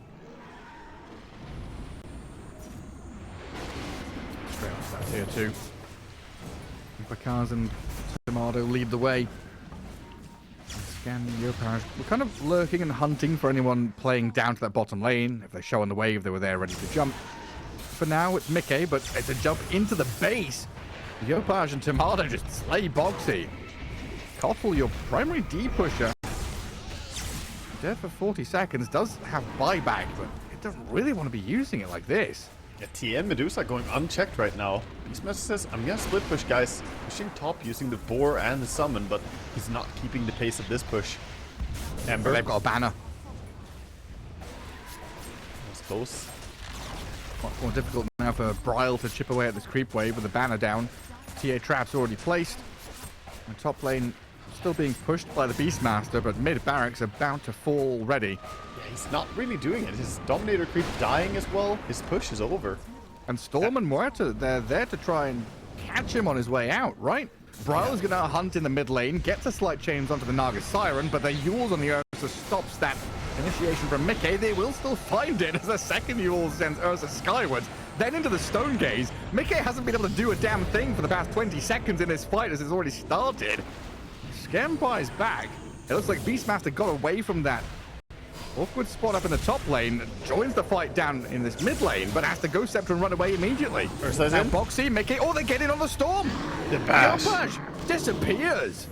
Straight off that here too. Bakaz and Tomato lead the way. Scan Yopaj. We're kind of lurking and hunting for anyone playing down to that bottom lane. If they show on the wave, they were there ready to jump. For now, it's Mickey, but it's a jump into the base. Yopaj and Tomato just slay Boxy. Koffel, your primary D pusher, dead for 40 seconds, does have buyback, but it doesn't really want to be using it like this. Yeah, TN Medusa going unchecked right now. Beastmaster says, I'm gonna split push, guys. Pushing top using the boar and the summon, but he's not keeping the pace of this push. Ember, they've got a banner. That's close. Much more difficult now for Bryle to chip away at this creep wave with the banner down. TA traps already placed. And top lane still being pushed by the Beastmaster, but mid barracks about to fall already. Yeah, he's not really doing it. His Dominator creep dying as well. His push is over. And Storm and Muerta, they're there to try and catch him on his way out, right? Bryle's going to hunt in the mid lane, gets a slight chains onto the Naga Siren, but the Yules on the Ursa stops that initiation from Mickey. They will still find it as the second Yule sends Ursa skyward. Then into the Stone Gaze. Mickey hasn't been able to do a damn thing for the past 20 seconds in this fight as it's already started. Scampi's back. It looks like Beastmaster got away from that awkward spot up in the top lane, joins the fight down in this mid lane, but has to go Scepter and run away immediately. Ursa's in. Boxy, Mickey, oh, they get in on the Storm. The bash. Yopaj disappears.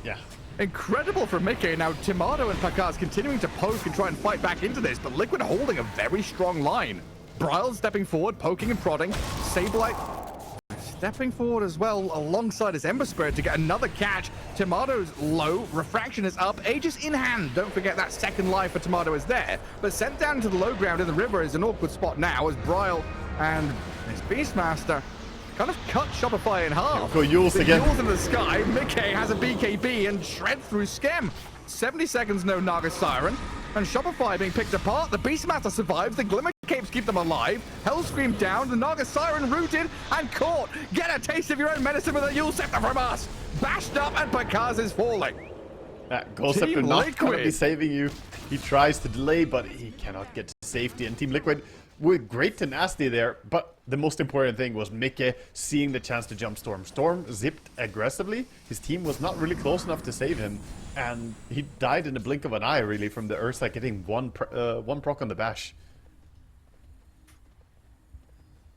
Yeah. Incredible from Mickey. Now Tomato and Pakaz continuing to poke and try and fight back into this, but Liquid holding a very strong line. Bryle stepping forward, poking and prodding. Sableye stepping forward as well alongside his Ember Spirit to get another catch. Tomato's low, Refraction is up, Aegis in hand. Don't forget that second life for Tomato is there, but sent down to the low ground in the river is an awkward spot now as Bryle and his Beastmaster kind of cut Shopify in half. Go Yules again. Yules in the sky. Mickey has a BKB and shred through Skem. 70 seconds, no Naga Siren. And Shopify being picked apart. The Beastmaster survives. The Glimmer Capes keep them alive. Hellscream down. The Naga Siren rooted and caught. Get a taste of your own medicine with a Yule Scepter from us. Bashed up and Pakaz is falling. Ghost Scepter not going to be saving you. He tries to delay, but he cannot get to safety. And Team Liquid with great tenacity there, but the most important thing was Mickey seeing the chance to jump Storm. Storm zipped aggressively. His team was not really close enough to save him, and he died in the blink of an eye, really, from the Ursa getting one proc on the bash.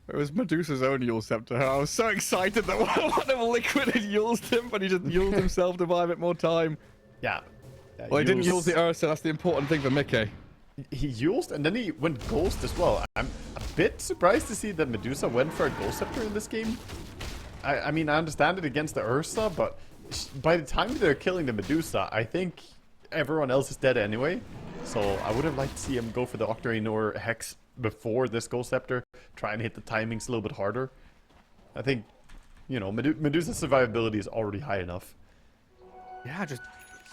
It was Medusa's own Yule Scepter. I was so excited that one of Liquid had Yuled him, but he just Yuled himself to buy a bit more time. Yeah. Well, he didn't Yule the Ursa. That's the important thing for Mickey. He used, and then he went Ghost as well. I'm a bit surprised to see that Medusa went for a Ghost Scepter in this game. I mean, I understand it against the Ursa, but by the time they're killing the Medusa, I think everyone else is dead anyway. So I would have liked to see him go for the Octarine or Hex before this Ghost Scepter. Try and hit the timings a little bit harder. I think you know, Medusa's survivability is already high enough. Yeah, just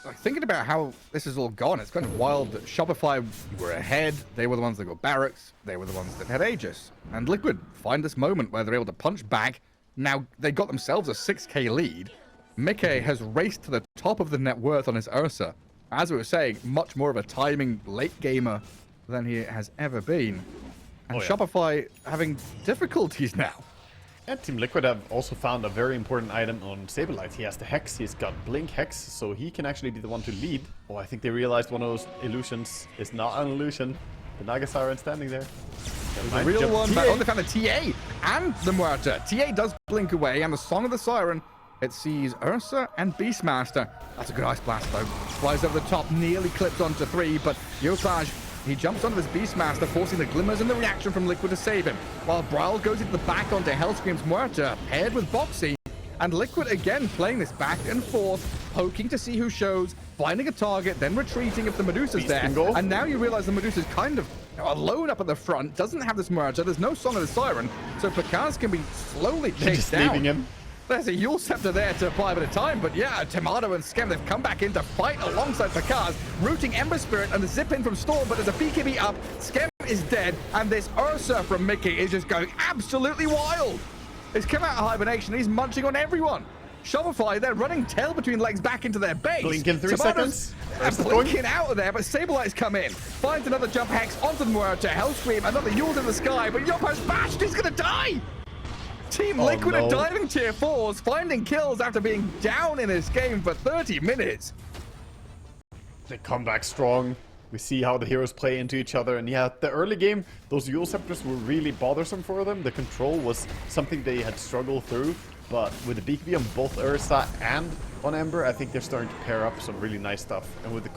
like thinking about how this has all gone, it's kind of wild that Shopify were ahead. They were the ones that got barracks. They were the ones that had Aegis. And Liquid find this moment where they're able to punch back. Now they got themselves a 6k lead. Mickey has raced to the top of the net worth on his Ursa. As we were saying, much more of a timing late gamer than he has ever been. And Shopify having difficulties now. And Team Liquid have also found a very important item on Saberlight. He has the Hex, he's got Blink Hex, so he can actually be the one to lead. Oh, I think they realized one of those illusions is not an illusion. The Naga Siren standing there. The real one, but they found the TA and the Muerta. TA does blink away, and the Song of the Siren, it sees Ursa and Beastmaster. That's a good Ice Blast, though. Flies over the top, nearly clips onto 3, but Yosage, he jumps onto his Beastmaster, forcing the glimmers and the reaction from Liquid to save him, while Brawl goes into the back onto Hellscream's Muerta, paired with Boxy, and Liquid again playing this back and forth, poking to see who shows, finding a target, then retreating if the Medusa's there, and now you realize the Medusa's kind of alone up at the front, doesn't have this Muerta, there's no Song of the Siren, so Picaz can be slowly chased down. Leaving him. There's a Yule Scepter there to apply a bit of time, but yeah, Tomato and Skem, they've come back in to fight alongside Picaz, rooting Ember Spirit and the zip in from Storm, but there's a BKB up, Skem is dead, and this Ursa from Mickey is just going absolutely wild. He's come out of hibernation, he's munching on everyone. Shopify, they're running tail between legs back into their base. Blink in 3 seconds. Blinking out of there, but Sablelight's come in. Finds another jump hex onto the Muerta, Hellscream, another Yule's in the sky, but Yopo's bashed, he's gonna die! Team Liquid are diving tier 4s, finding kills after being down in this game for 30 minutes. They come back strong. We see how the heroes play into each other. And yeah, the early game, those Yule Scepters were really bothersome for them. The control was something they had struggled through. But with the BKB on both Ursa and on Ember, I think they're starting to pair up some really nice stuff. And with the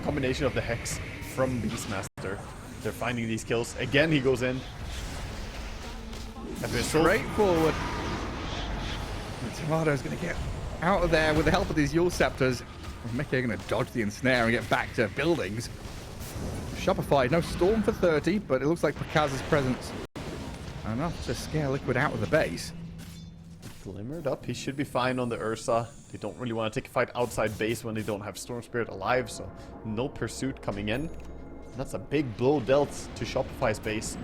combination of the Hex from Beastmaster, they're finding these kills. Again, he goes in. Straightforward. Tomato's going to get out of there with the help of these Yule Scepters. Mickey are going to dodge the ensnare and get back to buildings. Shopify, no Storm for 30, but it looks like Picaz's presence enough to scare Liquid out of the base. Glimmered up. He should be fine on the Ursa. They don't really want to take a fight outside base when they don't have Storm Spirit alive, so no pursuit coming in. That's a big blow dealt to Shopify's base.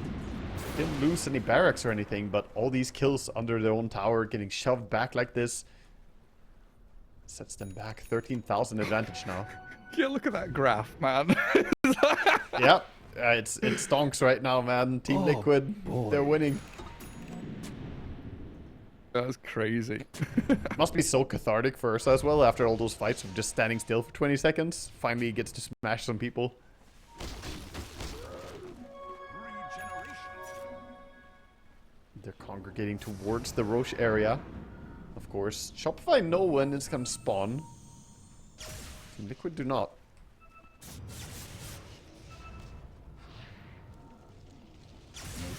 Didn't lose any barracks or anything, but all these kills under their own tower, getting shoved back like this, sets them back 13,000 advantage now. Yeah, look at that graph, man. Yeah, it stonks right now, man. Team Liquid, they're winning. That's crazy. Must be so cathartic for Ursa as well after all those fights of just standing still for 20 seconds. Finally gets to smash some people. They're congregating towards the Roche area. Of course, Shopify know when it's going to spawn. Liquid do not.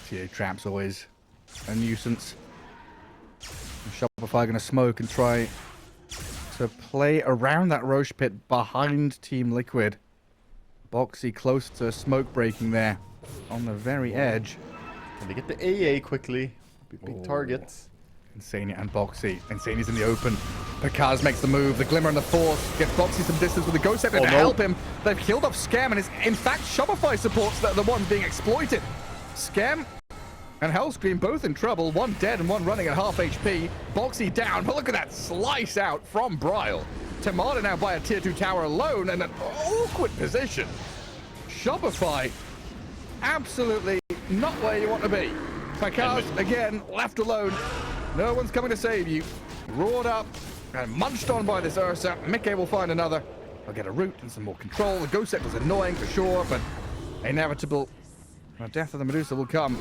TA traps always a nuisance. Shopify going to smoke and try to play around that Roche pit behind Team Liquid. Boxy close to smoke breaking there on the very edge. Can they get the AA quickly? Big targets. Insania and Boxy. Insania's in the open. Picaz makes the move. The Glimmer and the Force gets Boxy some distance with the Ghost Scepter to help him. They've killed off Skem, and it's in fact Shopify supports that the ones being exploited. Skem and Hellscream both in trouble. One dead and one running at half HP. Boxy down, but look at that slice out from Bryle. Tomato now by a tier 2 tower alone in an awkward position. Shopify absolutely not where you want to be. Picaz again left alone. No one's coming to save you. Roared up and munched on by this Ursa. Mickey will find another. He'll get a root and some more control. The Ghost Scepter's annoying for sure, but inevitable. The death of the Medusa will come.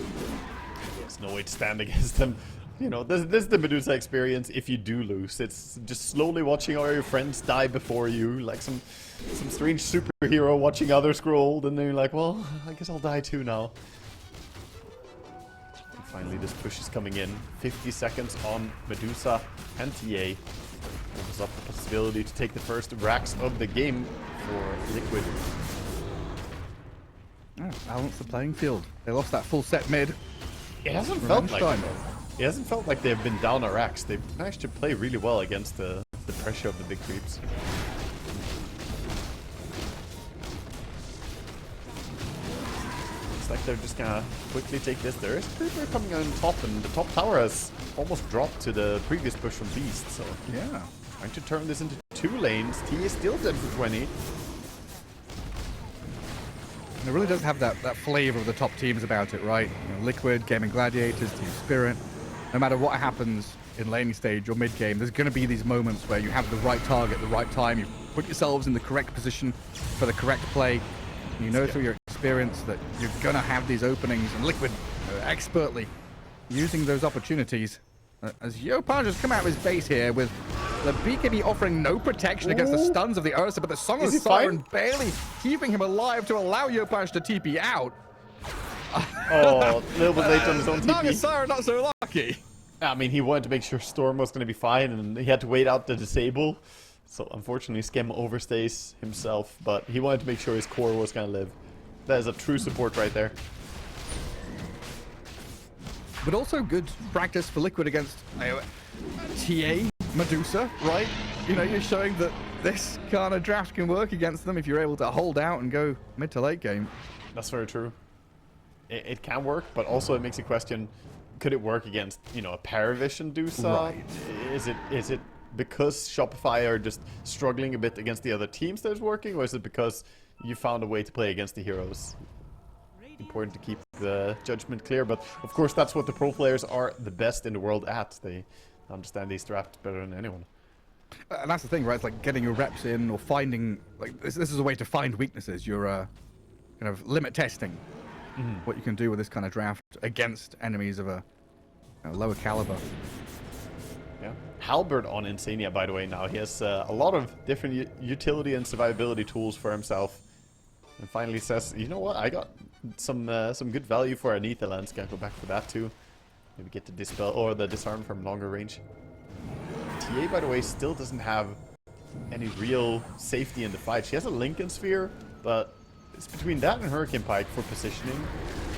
There's no way to stand against them. You know, this is the Medusa experience if you do lose. It's just slowly watching all your friends die before you, like some strange superhero watching others grow old, and then you're like, well, I guess I'll die too now. And finally, this push is coming in. 50 seconds on Medusa and TA. Opens up the possibility to take the first racks of the game for Liquid. Oh, balance the playing field. They lost that full set mid. It hasn't felt like it. It hasn't felt like they've been down our racks. They've managed to play really well against the pressure of the big creeps. Looks like they're just gonna quickly take this. There is a creeper coming on top, and the top tower has almost dropped to the previous push from Beast, so... Yeah. Trying to turn this into 2 lanes. T is still dead for 20. And it really does have that flavor of the top teams about it, right? You know, Liquid, Gaming Gladiators, Team Spirit. No matter what happens in laning stage or mid game, there's going to be these moments where you have the right target, the right time. You put yourselves in the correct position for the correct play. And you know through your experience that you're going to have these openings. And Liquid expertly using those opportunities. As Yopaj has come out of his base here with the BKB offering no protection against the stuns of the Ursa, but the Song of Siren barely keeping him alive to allow Yopaj to TP out. Oh, a little bit late on his own Song of TP. Siren not so lucky. I mean, he wanted to make sure Storm was going to be fine, and he had to wait out the disable. So, unfortunately, Skem overstays himself, but he wanted to make sure his core was going to live. That is a true support right there. But also good practice for Liquid against TA, Medusa, right? You know, you're showing that this kind of draft can work against them if you're able to hold out and go mid to late game. That's very true. It can work, but also it makes you question, could it work against, you know, a Paravision Dusa? Right. Is it because Shopify are just struggling a bit against the other teams that it's working, or is it because you found a way to play against the heroes? Important to keep the judgment clear, but of course that's what the pro players are the best in the world at. They understand these drafts better than anyone. And that's the thing, right? It's like getting your reps in or finding, like, this is a way to find weaknesses. You're kind of limit testing what you can do with this kind of draft against enemies of a lower caliber. Yeah. Halberd on Insania, by the way, now. He has a lot of different utility and survivability tools for himself. And finally says, you know what, I got some good value for an Aether Lens. Gonna go back for that too. Maybe get the Dispel or the Disarm from longer range. TA, by the way, still doesn't have any real safety in the fight. She has a Lincoln Sphere, but it's between that and Hurricane Pike for positioning.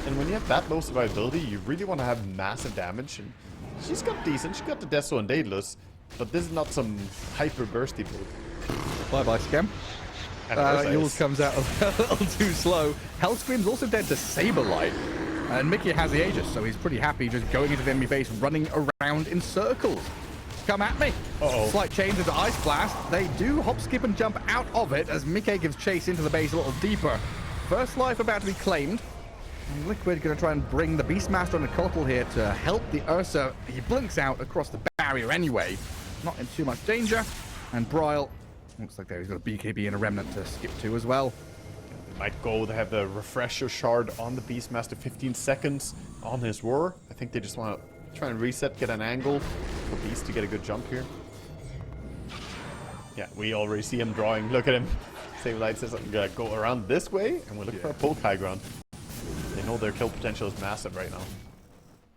And when you have that low survivability, you really want to have massive damage. And she's got decent. She got the Deso and Daedalus, but this is not some hyper bursty build. Bye-bye, Skem. Yules comes out a little too slow. Hellscream's also dead to Saberlight. And Mickey has the Aegis, so he's pretty happy just going into the enemy base, running around in circles. Come at me. Slight change into Ice Blast. They do hop, skip, and jump out of it as Mickey gives chase into the base a little deeper. First life about to be claimed. And Liquid going to try and bring the Beastmaster on the Coatl here to help the Ursa. He blinks out across the barrier anyway. Not in too much danger. And Bryle, looks like there he's got a BKB and a Remnant to skip to as well. Might go, they have the Refresher Shard on the Beastmaster, 15 seconds on his Roar. I think they just want to try and reset, get an angle for Beast to get a good jump here. Yeah, we already see him drawing. Look at him. Saberlight says, I'm going to go around this way, and we're looking for a poke high ground. They know their kill potential is massive right now.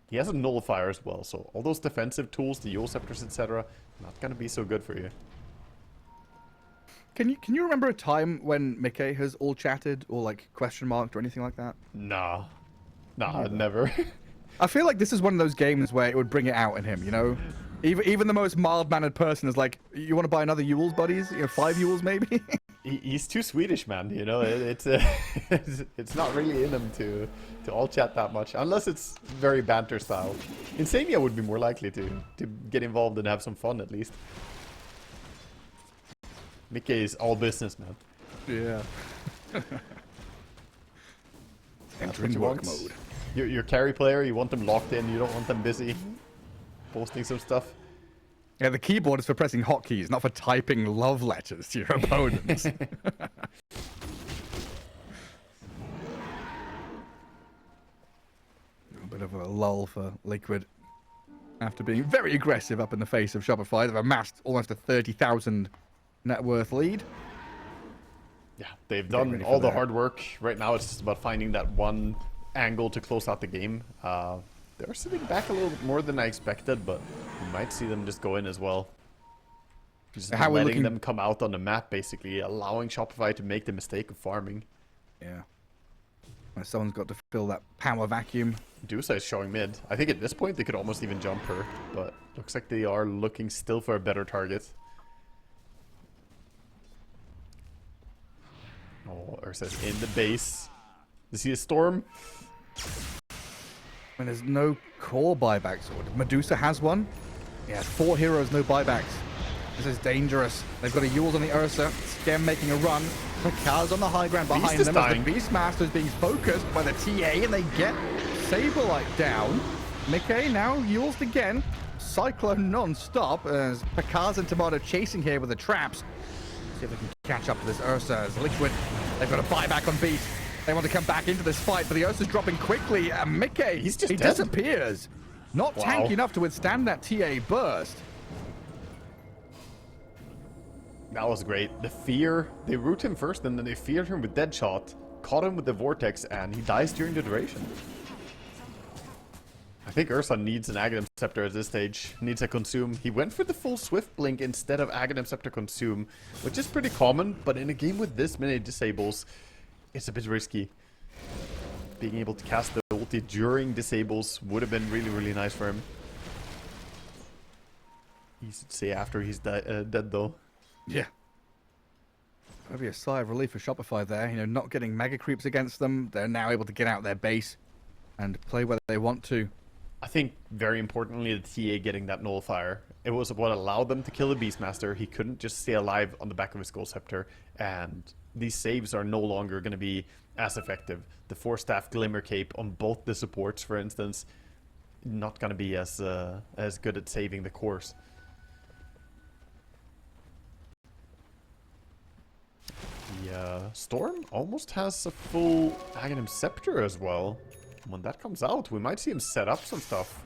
He has a Nullifier as well, so all those defensive tools, the Eul Scepters, etc., not going to be so good for you. Can you remember a time when Mickey has all chatted or like question marked or anything like that? Nah, never. I feel like this is one of those games where it would bring it out in him, you know? Even the most mild-mannered person is like, you want to buy another Yules, buddies? You know, 5 Yules maybe? He's too Swedish, man. You know, it's not really in him to all chat that much, unless it's very banter style. Insania would be more likely to get involved and have some fun at least. Mickey is all business, man. Yeah. Entering work mode. You're carry player, you want them locked in, you don't want them busy posting some stuff. Yeah, the keyboard is for pressing hotkeys, not for typing love letters to your opponents. A bit of a lull for Liquid after being very aggressive up in the face of Shopify. They've amassed almost a 30,000 net worth lead. Yeah, they've done all the hard work. Right now it's just about finding that one angle to close out the game. They're sitting back a little bit more than I expected, but you might see them just go in as well. Just letting them come out on the map, basically, allowing Shopify to make the mistake of farming. Yeah. Someone's got to fill that power vacuum. Medusa is showing mid. I think at this point they could almost even jump her, but looks like they are looking still for a better target. Oh, Ursa's in the base. You see a storm? And there's no core buybacks. Medusa has one. Yeah, 4 heroes, no buybacks. This is dangerous. They've got a Yules on the Ursa. Skem making a run. Picard's on the high ground behind them as the Beastmaster is being focused by the TA, and they get Saberlight down. Mickey now Yules again. Cyclone non-stop as Picard's and Tomato chasing here with the traps. See if they can catch up to this Ursa as Liquid. They've got a buyback on Beast. They want to come back into this fight, but the Ursa's dropping quickly. And Mickey, he disappears. Not tanky enough to withstand that TA burst. That was great. The fear, they root him first and then they feared him with Deadshot, caught him with the Vortex, and he dies during the duration. I think Ursa needs an Aghanim Scepter at this stage. Needs a Consume. He went for the full Swift Blink instead of Aghanim Scepter Consume, which is pretty common, but in a game with this many disables, it's a bit risky. Being able to cast the ulti during disables would have been really, really nice for him. Easy to say after he's dead though. Yeah. Maybe a sigh of relief for Shopify there. You know, not getting mega creeps against them. They're now able to get out their base and play where they want to. I think, very importantly, the TA getting that Nullifier. It was what allowed them to kill the Beastmaster. He couldn't just stay alive on the back of his Skull Scepter. And these saves are no longer going to be as effective. The 4-staff Glimmer Cape on both the supports, for instance, not going to be as good at saving the cores. The Storm almost has a full Aghanim Scepter as well. When that comes out, we might see him set up some stuff.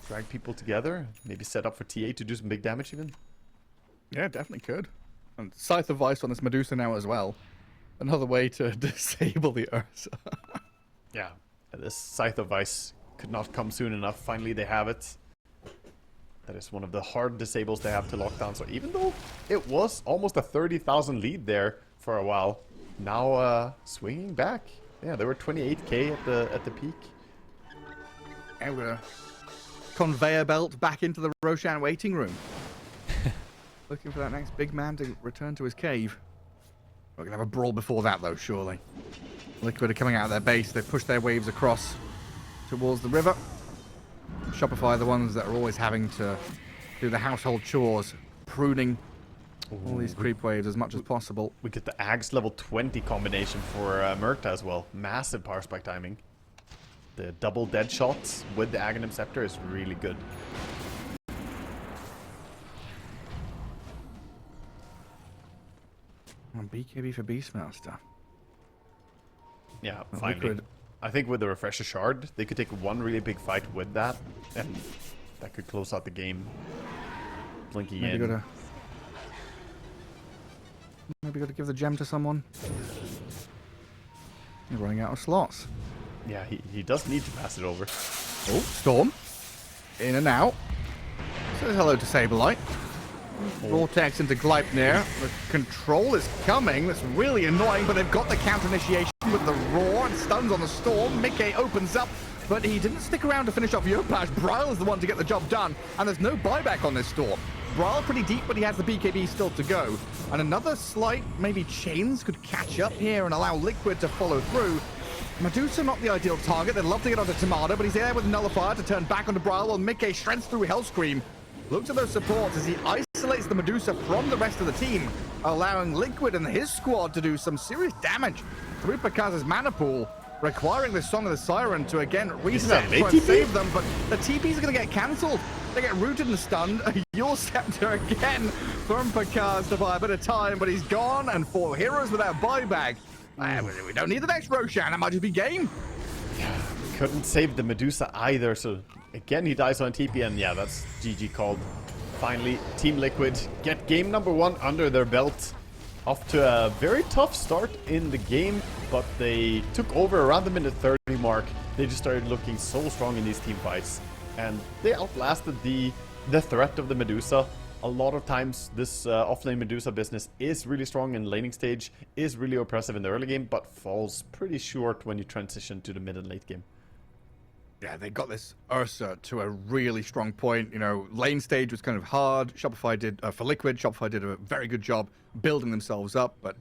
Drag people together, maybe set up for TA to do some big damage even. Yeah, definitely could. And Scythe of Vice on this Medusa now as well. Another way to disable the Ursa. Yeah, this Scythe of Vice could not come soon enough. Finally they have it. That is one of the hard disables they have to lock down. So even though it was almost a 30,000 lead there for a while, now swinging back. Yeah, they were 28k at the peak. And we're gonna conveyor belt back into the Roshan waiting room. Looking for that next big man to return to his cave. We're gonna have a brawl before that though, surely. Liquid are coming out of their base. They've pushed their waves across towards the river. Shopify are the ones that are always having to do the household chores, pruning all these creep waves as much as possible. We get the Ags level 20 combination for Murta as well. Massive power spike timing. The double dead shots with the Aghanim Scepter is really good. And BKB for Beastmaster. Yeah, finally. I think with the Refresher Shard, they could take one really big fight with that, and that could close out the game. Blinking in. Maybe got to give the gem to someone. You're running out of slots. Yeah, he does need to pass it over. Oh, Storm. In and out. Says hello to Saberlight. Vortex into Gleipnir. The control is coming. That's really annoying, but they've got the counter initiation with the roar and stuns on the Storm. Mickey opens up, but he didn't stick around to finish off Yopaj. Bryle is the one to get the job done, and there's no buyback on this Storm. Bryle pretty deep, but he has the BKB still to go. And another slight, maybe Chains could catch up here and allow Liquid to follow through. Medusa not the ideal target. They'd love to get onto Tomato, but he's there with Nullifier to turn back onto Bryle while Mickey shreds through Hellscream. Looks at those supports as he isolates the Medusa from the rest of the team, allowing Liquid and his squad to do some serious damage through Picard's mana pool, requiring the Song of the Siren to again reset and try and save them, but the TPs are going to get cancelled. They get rooted and stunned. Your Scepter again from Picard to buy a bit of time, but he's gone, and 4 heroes without buyback. We don't need the next Roshan. That might just be game. Yeah, couldn't save the Medusa either, so again he dies on TP, and yeah, that's GG called. Finally, Team Liquid get game number 1 under their belt. Off to a very tough start in the game, but they took over around the minute 30 mark. They just started looking so strong in these team fights, and they outlasted the threat of the Medusa. A lot of times this offlane Medusa business is really strong in laning stage, is really oppressive in the early game, but falls pretty short when you transition to the mid and late game. Yeah, they got this Ursa to a really strong point. You know, lane stage was kind of hard. Shopify did, for Liquid, Shopify did a very good job building themselves up, but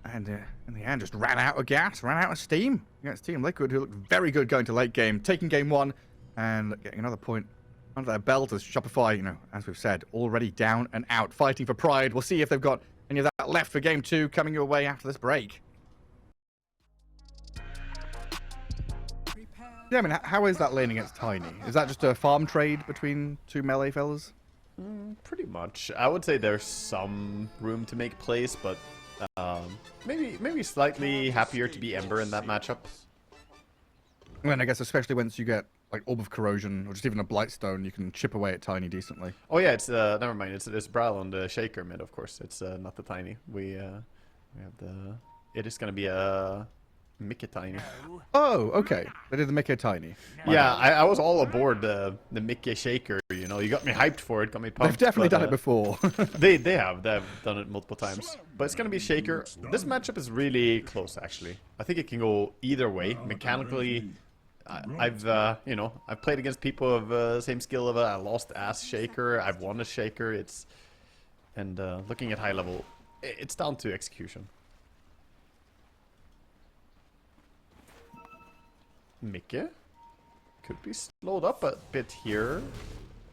and in the end just ran out of gas, ran out of steam against Team Liquid, who looked very good going to late game, taking game one and getting another point under their belt as Shopify, you know, as we've said, already down and out, fighting for pride. We'll see if they've got any of that left for game two coming your way after this break. Yeah, I mean, how is that lane against Tiny? Is that just a farm trade between two melee fellas? Pretty much. I would say there's some room to make plays, but maybe slightly happier to be Ember in that matchup. And I guess especially once you get like Orb of Corrosion or just even a Blightstone, you can chip away at Tiny decently. Oh yeah, it's never mind. It's Brawl on the Shaker mid, of course. It's not the Tiny. We have the. It is gonna be a Mickey Tiny. Oh, okay. They did the Mickey Tiny. Yeah, I was all aboard the Mickey Shaker. You know, you got me hyped for it, got me pumped. They've definitely done it before. They've done it multiple times. But it's gonna be Shaker. This matchup is really close, actually. I think it can go either way. Mechanically, I've played against people of the same skill level. I lost as Shaker. I've won as Shaker. Looking at high level, it's down to execution. Mickey could be slowed up a bit here.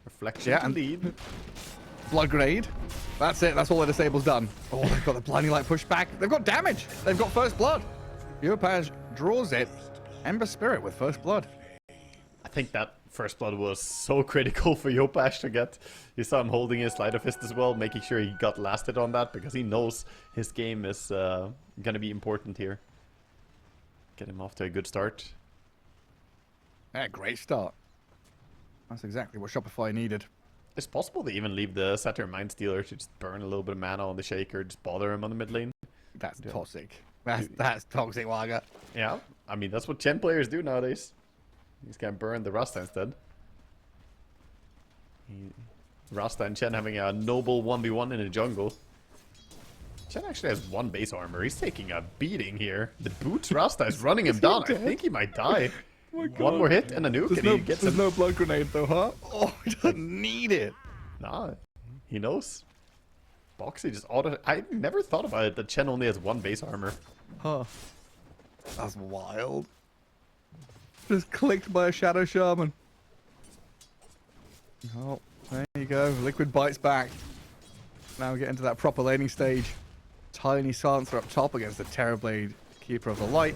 Reflection to lead. Blood grade. That's it. That's all the disable's done. Oh, they've got the blinding light push back. They've got damage. They've got first blood. Yopaj draws it. Ember Spirit with first blood. I think that first blood was so critical for Yopaj to get. You saw him holding his Sleight of Fist as well, making sure he got lasted on that because he knows his game is going to be important here. Get him off to a good start. Yeah, great start. That's exactly what Shopify needed. It's possible to even leave the Satyr Mind Stealer to just burn a little bit of mana on the Shaker, just bother him on the mid lane. That's toxic. That's toxic, Waga. Yeah, I mean, that's what Chen players do nowadays. He's gonna burn the Rasta instead. Rasta and Chen having a noble 1v1 in the jungle. Chen actually has one base armor. He's taking a beating here. The boots Rasta is running him down. I think he might die. One more hit and a nuke, and he gets There's no blood grenade though, huh? Oh, he doesn't need it. Nah, he knows. Boxy just auto. I never thought about it that Chen only has one base armor. Huh. That's wild. Just clicked by a Shadow Shaman. Oh, there you go. Liquid bites back. Now we get into that proper laning stage. Tiny Silencer up top against the Terrorblade, Keeper of the Light.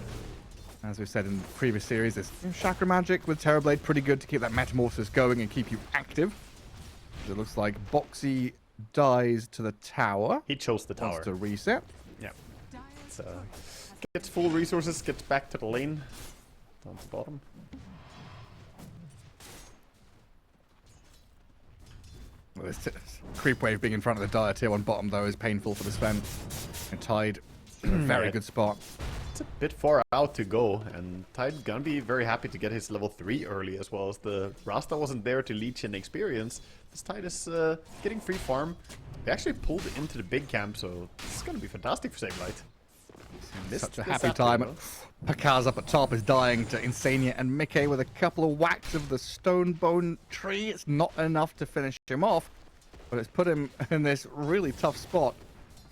As we've said in previous series, this Chakra Magic with Terrorblade pretty good to keep that Metamorphosis going and keep you active. It looks like Boxy dies to the tower. He chose the tower. Wants to reset. Yeah. Gets full resources, gets back to the lane. Down to the bottom. Well, this creep wave being in front of the Dire tier 1 bottom, though, is painful for the Sven. And Tide in a very good spot. It's a bit far out to go, and Tide's gonna be very happy to get his level 3 early, as well as the Rasta wasn't there to leech in experience. This Tide is getting free farm. They actually pulled into the big camp, so this is gonna be fantastic for Sableye. Such a happy time. Pakaz up at top is dying to Insania and Mickey with a couple of whacks of the Stone Bone Tree. It's not enough to finish him off, but it's put him in this really tough spot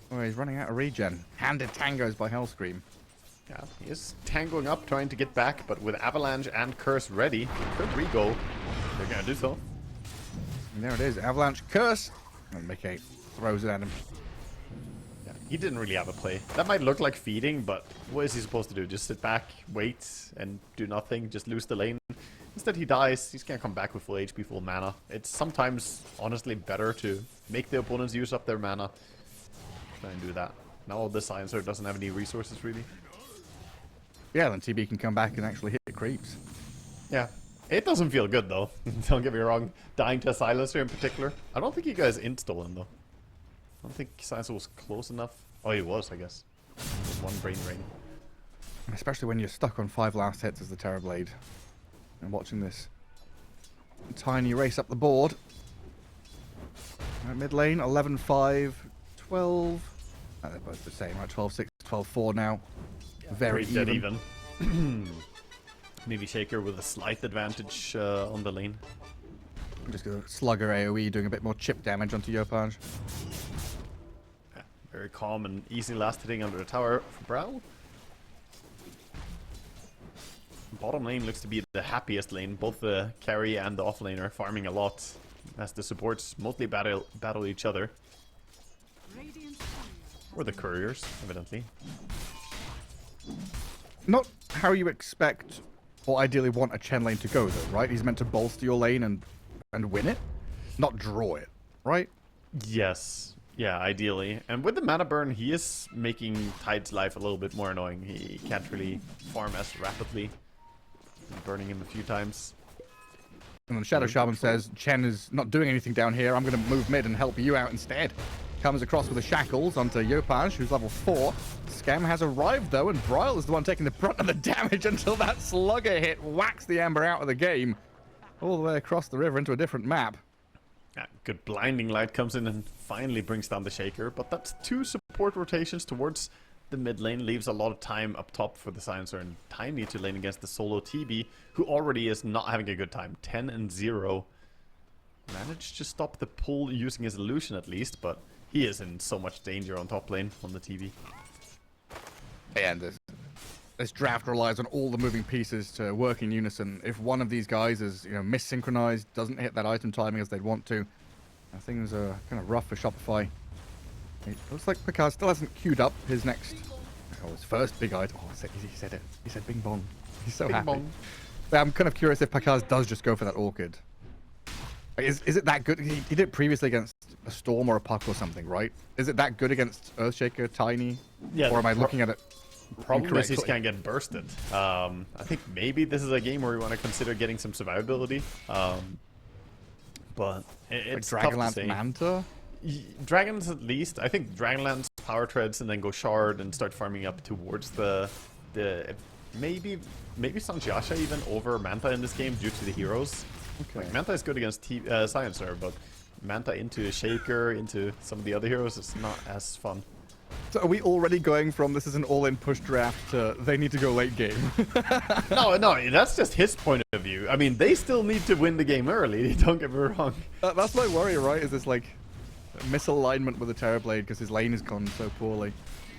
where he's running out of regen. Handed tangos by Hellscream. Yeah, he is tangoing up, trying to get back, but with Avalanche and Curse ready, he could re-go. They're gonna do so. And there it is, Avalanche, Curse, and Mickey throws it at him. Yeah, he didn't really have a play. That might look like feeding, but what is he supposed to do? Just sit back, wait, and do nothing, just lose the lane? Instead he dies, he's gonna come back with full HP, full mana. It's sometimes, honestly, better to make the opponents use up their mana. Try and do that. Now the Silencer doesn't have any resources, really. Yeah, then TB can come back and actually hit the creeps. Yeah. It doesn't feel good, though. Don't get me wrong. Dying to a Silencer in particular. I don't think you guys insta-stolen, though. I don't think Silencer was close enough. Oh, he was, I guess. One brain drain. Especially when you're stuck on 5 last hits as the Terrorblade. And watching this Tiny race up the board. Mid lane, 11-5, 12. They're both the same, right? 12-6, 12-4 now. Very dead even. Maybe Shaker with a slight advantage on the lane. I'm just gonna slugger AoE, doing a bit more chip damage onto Yopaj. Yeah, very calm and easy last hitting under the tower for Brawl. Bottom lane looks to be the happiest lane. Both the carry and the off lane are farming a lot, as the supports mostly battle each other. Or the couriers, evidently. Not how you expect or ideally want a Chen lane to go, though, right? He's meant to bolster your lane and win it, not draw it, right? Yes. Yeah, ideally. And with the mana burn, he is making Tide's life a little bit more annoying. He can't really farm as rapidly. I'm burning him a few times. And then Shadow Shaman says, Chen is not doing anything down here. I'm going to move mid and help you out instead. Comes across with the shackles onto Yopaj, who's level 4. Scam has arrived, though, and Bryle is the one taking the brunt of the damage until that slugger hit whacks the Ember out of the game. All the way across the river into a different map. Yeah, good blinding light comes in and finally brings down the Shaker. But that's 2 support rotations towards the mid lane. Leaves a lot of time up top for the Silencer and Tiny to lane against the solo TB, who already is not having a good time. 10-0. Managed to stop the pull using his illusion at least, but he is in so much danger on top lane on the TB. And this draft relies on all the moving pieces to work in unison. If one of these guys is, missynchronized, doesn't hit that item timing as they'd want to, things are kind of rough for Shopify. It looks like Picard still hasn't queued up his his first big item. Oh, he said it. He said Bing Bong. He's so Bing happy. bong. But I'm kind of curious if Picard does just go for that Orchid. Like, is it that good? He did it previously against a Storm or a Puck or something, right? Is it that good against Earthshaker, Tiny? Yeah, or am I looking at it problem is he incorrectly? can't get bursted. I think maybe this is a game where we want to consider getting some survivability. But it's Like tough to Dragonlance say. Manta? Dragons at least. I think Dragonlance power treads and then go shard and start farming up towards the maybe Sanjiasha even over Manta in this game due to the heroes. Okay. Like Manta is good against Silencer, but Manta into Shaker, into some of the other heroes is not as fun. So are we already going from this is an all-in push draft to they need to go late game? No, that's just his point of view. I mean, they still need to win the game early, don't get me wrong. That's my worry, right? Is this like misalignment with the Terrorblade because his lane has gone so poorly?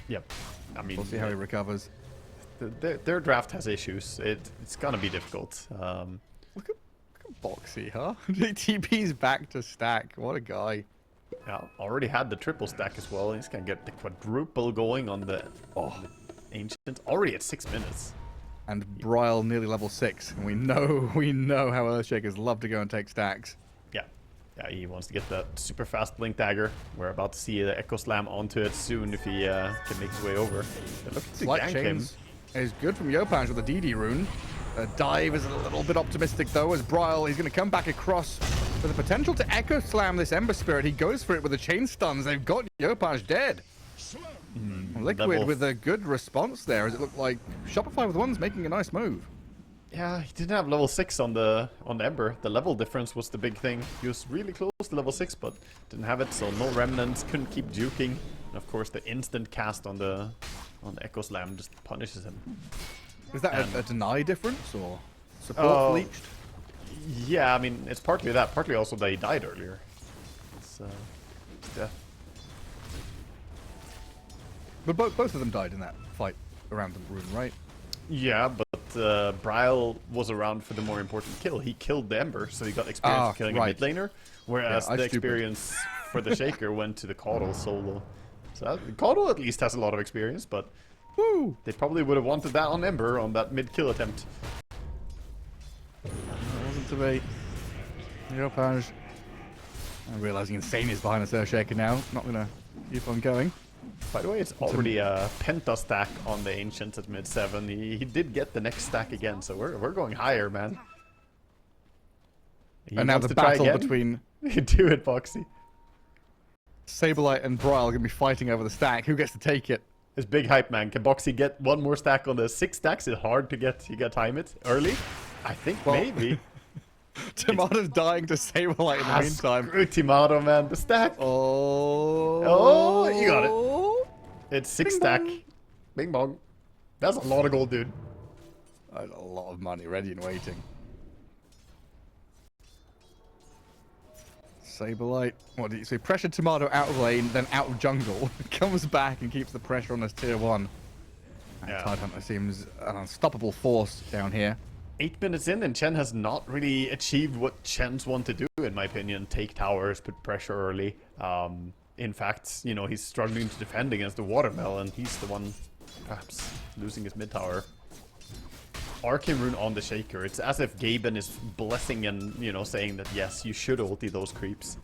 Yep. I mean, We'll see how he recovers. their draft has issues. It's gonna be difficult. Look at Boxy, huh? TP's back to stack. What a guy. Yeah, already had the triple stack as well. He's gonna get the quadruple going on the Ancient. Already at 6 minutes. And Bryle nearly level 6. And we know how Earthshakers love to go and take stacks. Yeah, he wants to get that super fast blink dagger. We're about to see the Echo Slam onto it soon if he can make his way over. But look at the Slight gank him. chains is good from Yopaj with the DD rune. Dive is a little bit optimistic though, as Bryle, he's going to come back across with the potential to Echo Slam this Ember Spirit. He goes for it with the chain stuns. They've got Yopaj dead. Liquid level with a good response there, as it looked like Shopify with one's making a nice move. Yeah, he didn't have level 6 on the Ember. The level difference was the big thing. He was really close to level 6, but didn't have it, so no remnants, couldn't keep juking. And of course, the instant cast on the Echo Slam just punishes him. Is that a deny difference or support leached? Yeah, I mean, it's partly that, partly also that he died earlier. It's death. But both of them died in that fight around the rune, right? Yeah, but Bryle was around for the more important kill. He killed the Ember, so he got experience of killing a mid laner, whereas Yeah, the experience for the Shaker went to the Caudal solo. So Caudal at least has a lot of experience, but Woo! they probably would have wanted that on Ember on that mid kill attempt. That wasn't to be. Yopaj. I'm realizing Insane is behind us Earthshaker now. Not gonna keep on going. By the way, it's already a Penta stack on the Ancient at mid 7. He did get the next stack again, so we're going higher, man. He And now wants the to try battle again? between Do it, Boxy. Saberlight and Bryle are gonna be fighting over the stack. Who gets to take it? This big hype man. Can Boxy get one more stack on the 6 stacks? It's hard to get. You got to time it early. I think Well, maybe. Tomato's dying to Saberlight in the meantime. Screw Tomato, man. The stack. Oh, you got it. It's 6 Bing stack. bong. Bing bong. That's a lot of gold, dude. That's a lot of money ready and waiting. Saberlight. What did you say? Pressure Tomato out of lane, then out of jungle. Comes back and keeps the pressure on this tier 1. And Yeah. Tidehunter seems an unstoppable force down here. 8 minutes in, and Chen has not really achieved what Chen's want to do, in my opinion. Take towers, put pressure early. In fact, you know, he's struggling to defend against the Watermelon. He's the one perhaps losing his mid tower. Arcane Rune on the Shaker. It's as if Gaben is blessing and, you know, saying that, yes, you should ulti those creeps.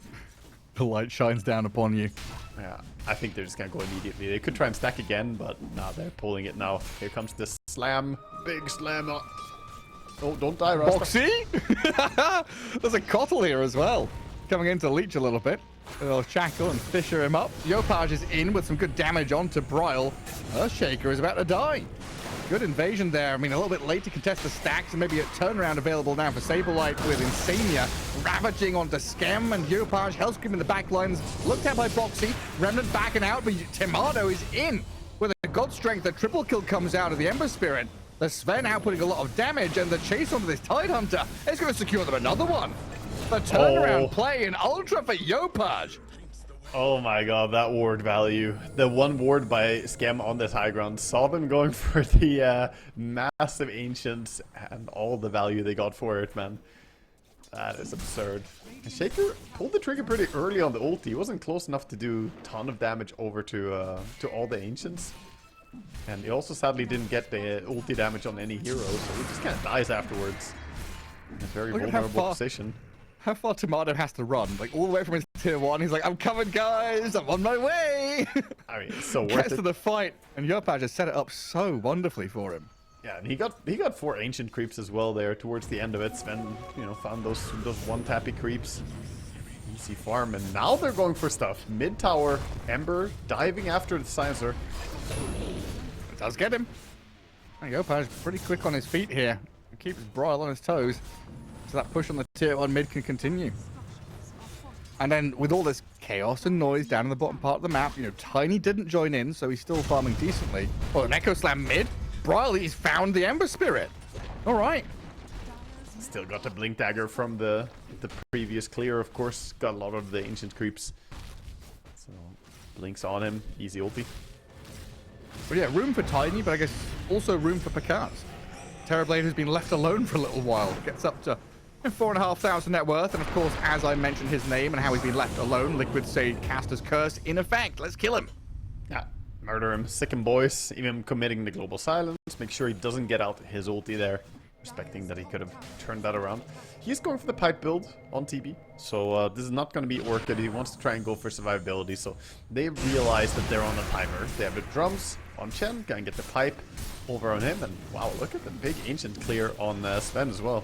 The light shines down upon you. Yeah, I think they're just gonna go immediately. They could try and stack again, but nah, they're pulling it now. Here comes the slam. Big slam. Oh, don't die, Rasta. Boxy! There's a Kotl here as well. Coming in to leech a little bit. A little shackle and fisher him up. Yopaj is in with some good damage onto Bryle. Shaker is about to die. Good invasion there. I mean, a little bit late to contest the stacks, and maybe a turnaround available now for Saberlight with Insania ravaging onto Skem, and Yopaj Hellscream in the back lines. Looked at by Boxy. Remnant backing out, but Tomato is in with a God Strength. The triple kill comes out of the Ember Spirit. The Sven outputting a lot of damage, and the chase onto this Tidehunter is going to secure them another one. The turnaround play in Ultra for Yopaj. Oh my god, that ward value. The one ward by Skem on this high ground saw them going for the massive Ancients and all the value they got for it, man. That is absurd. Shaker pulled the trigger pretty early on the ulti. He wasn't close enough to do a ton of damage over to all the Ancients. And he also sadly didn't get the ulti damage on any hero, so he just kind of dies afterwards. In a very vulnerable position. How far Tomato has to run? Like, all the way from his tier 1, he's like, I'm coming, guys! I'm on my way! I mean, it's so worth Gets it. to the fight, and Yopaj has set it up so wonderfully for him. Yeah, and he got 4 ancient creeps as well there towards the end of it. Sven, you know, found those one-tappy creeps. Easy farm, and now they're going for stuff. Mid-tower, Ember, diving after the Silencer. It does get him. And Yopaj pretty quick on his feet here. He keeps Bryle on his toes. So that push on the tier 1 mid can continue. And then with all this chaos and noise down in the bottom part of the map, you know, Tiny didn't join in, so he's still farming decently. Oh, an Echo Slam mid. Bryle, he's found the Ember Spirit. All right. Still got the Blink Dagger from the previous clear, of course. Got a lot of the ancient creeps. So, Blink's on him. Easy ulti. But yeah, room for Tiny, but I guess also room for Picard. Terrorblade has been left alone for a little while. Gets up to 4,500 net worth, and of course, as I mentioned his name and how he's been left alone, Liquid say Caster's Curse in effect. Let's kill him. Yeah, murder him. Sick him, boys. Even committing the global silence. Make sure he doesn't get out his ulti there. Respecting that he could have turned that around. He's going for the pipe build on TB. So this is not going to be Orchid. He wants to try and go for survivability. So they realize that they're on a timer. They have the drums on Chen. Gonna get the pipe over on him. And wow, look at the big ancient clear on Sven as well.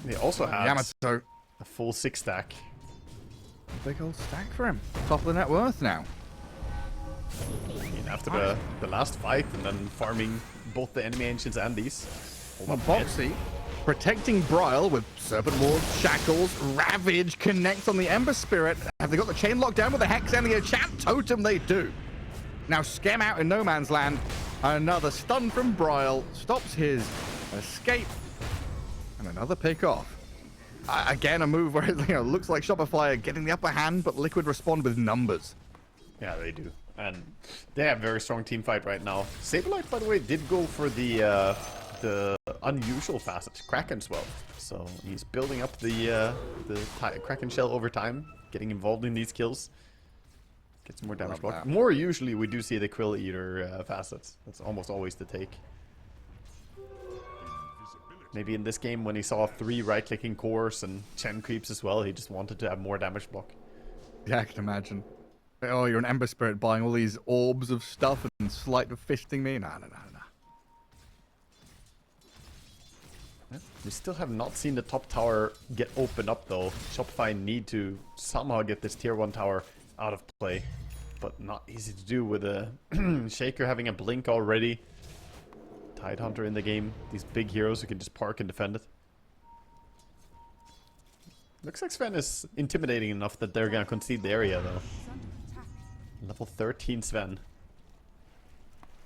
They also have Yamato. a full 6 stack. Big old stack for him. Top of the net worth now. I mean, after the last fight and then farming both the enemy ancients and these. Well, Boxy protecting Bryle with Serpent Ward, Shackles, Ravage, connects on the Ember Spirit. Have they got the chain locked down with the Hex and the Enchant Totem? They do. Now Skem out in no man's land. Another stun from Bryle stops his escape. And another pick off. Again, a move where it looks like Shopify are getting the upper hand, but Liquid respond with numbers. Yeah, they do. And they have very strong team fight right now. Saberlight, by the way, did go for the unusual facet, Kraken Swell. So he's building up the Kraken Shell over time, getting involved in these kills. Gets more damage block. More usually we do see the Quill Eater facets. That's almost always the take. Maybe in this game when he saw 3 right-clicking cores and Chen creeps as well, he just wanted to have more damage block. Yeah, I can imagine. Oh, you're an Ember Spirit buying all these orbs of stuff and slight of fisting me? Nah. We still have not seen the top tower get opened up though. Shopify need to somehow get this tier 1 tower out of play. But not easy to do with a Shaker having a blink already. Tidehunter in the game. These big heroes who can just park and defend it. Looks like Sven is intimidating enough that they're gonna concede the area though. Level 13 Sven.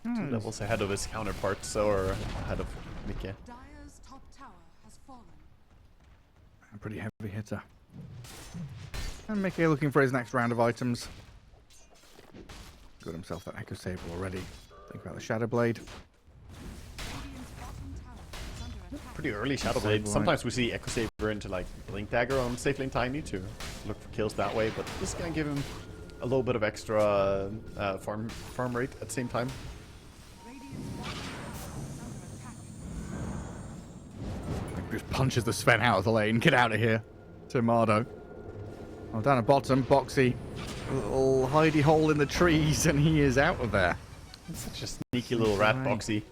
2 levels ahead of his counterparts, or ahead of Mikke. Dire's top tower has fallen. A pretty heavy hitter. And Mickey looking for his next round of items. Got himself that Echo Saber already. Think about the Shadow Blade. Radiant's bottom tower is under attack. Pretty early Shadow Blade. Sometimes we see Echo Saber into like Blink Dagger on safe lane Tiny to look for kills that way, but this is gonna give him a little bit of extra farm rate at the same time. Radiant's bottom tower is under attack. Just punches the Sven out of the lane. Get out of here. Tomado. Well, down at bottom, Boxy. A little hidey hole in the trees, and he is out of there. Such a sneaky little rat, Boxy.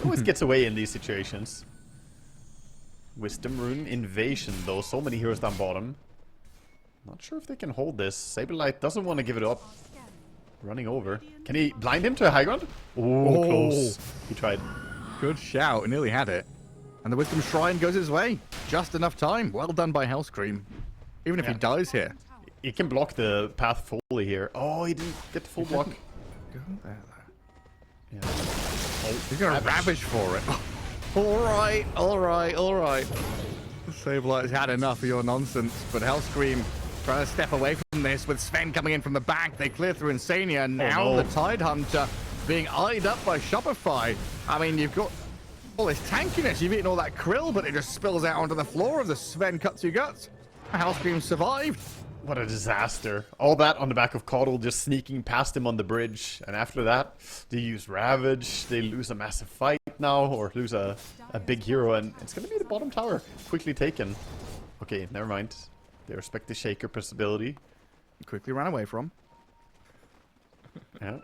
Always gets away in these situations. Wisdom Rune Invasion, though. So many heroes down bottom. Not sure if they can hold this. Saberlight doesn't want to give it up. Running over. Can he blind him to a high ground? Oh, close. He tried. Good shout. Nearly had it. And the Wisdom Shrine goes his way. Just enough time. Well done by Hellscream. Even if he dies here. He can block the path fully here. Oh, he didn't get the full block. Go there, though. Yeah. He's going to ravage for it. Alright, alright, alright. Saberlight's had enough of your nonsense, but Hellscream trying to step away from this with Sven coming in from the back. They clear through Insania, and now the Tide Hunter being eyed up by Shopify. I mean, you've got all this tankiness. You've eaten all that krill, but it just spills out onto the floor as the Sven cuts your guts. Hellscream survived. What a disaster. All that on the back of Caudle just sneaking past him on the bridge. And after that, they use Ravage. They lose a massive fight now, or lose a big hero. And it's going to be the bottom tower quickly taken. Okay, never mind. They respect the Shaker possibility. Quickly ran away from. Yeah.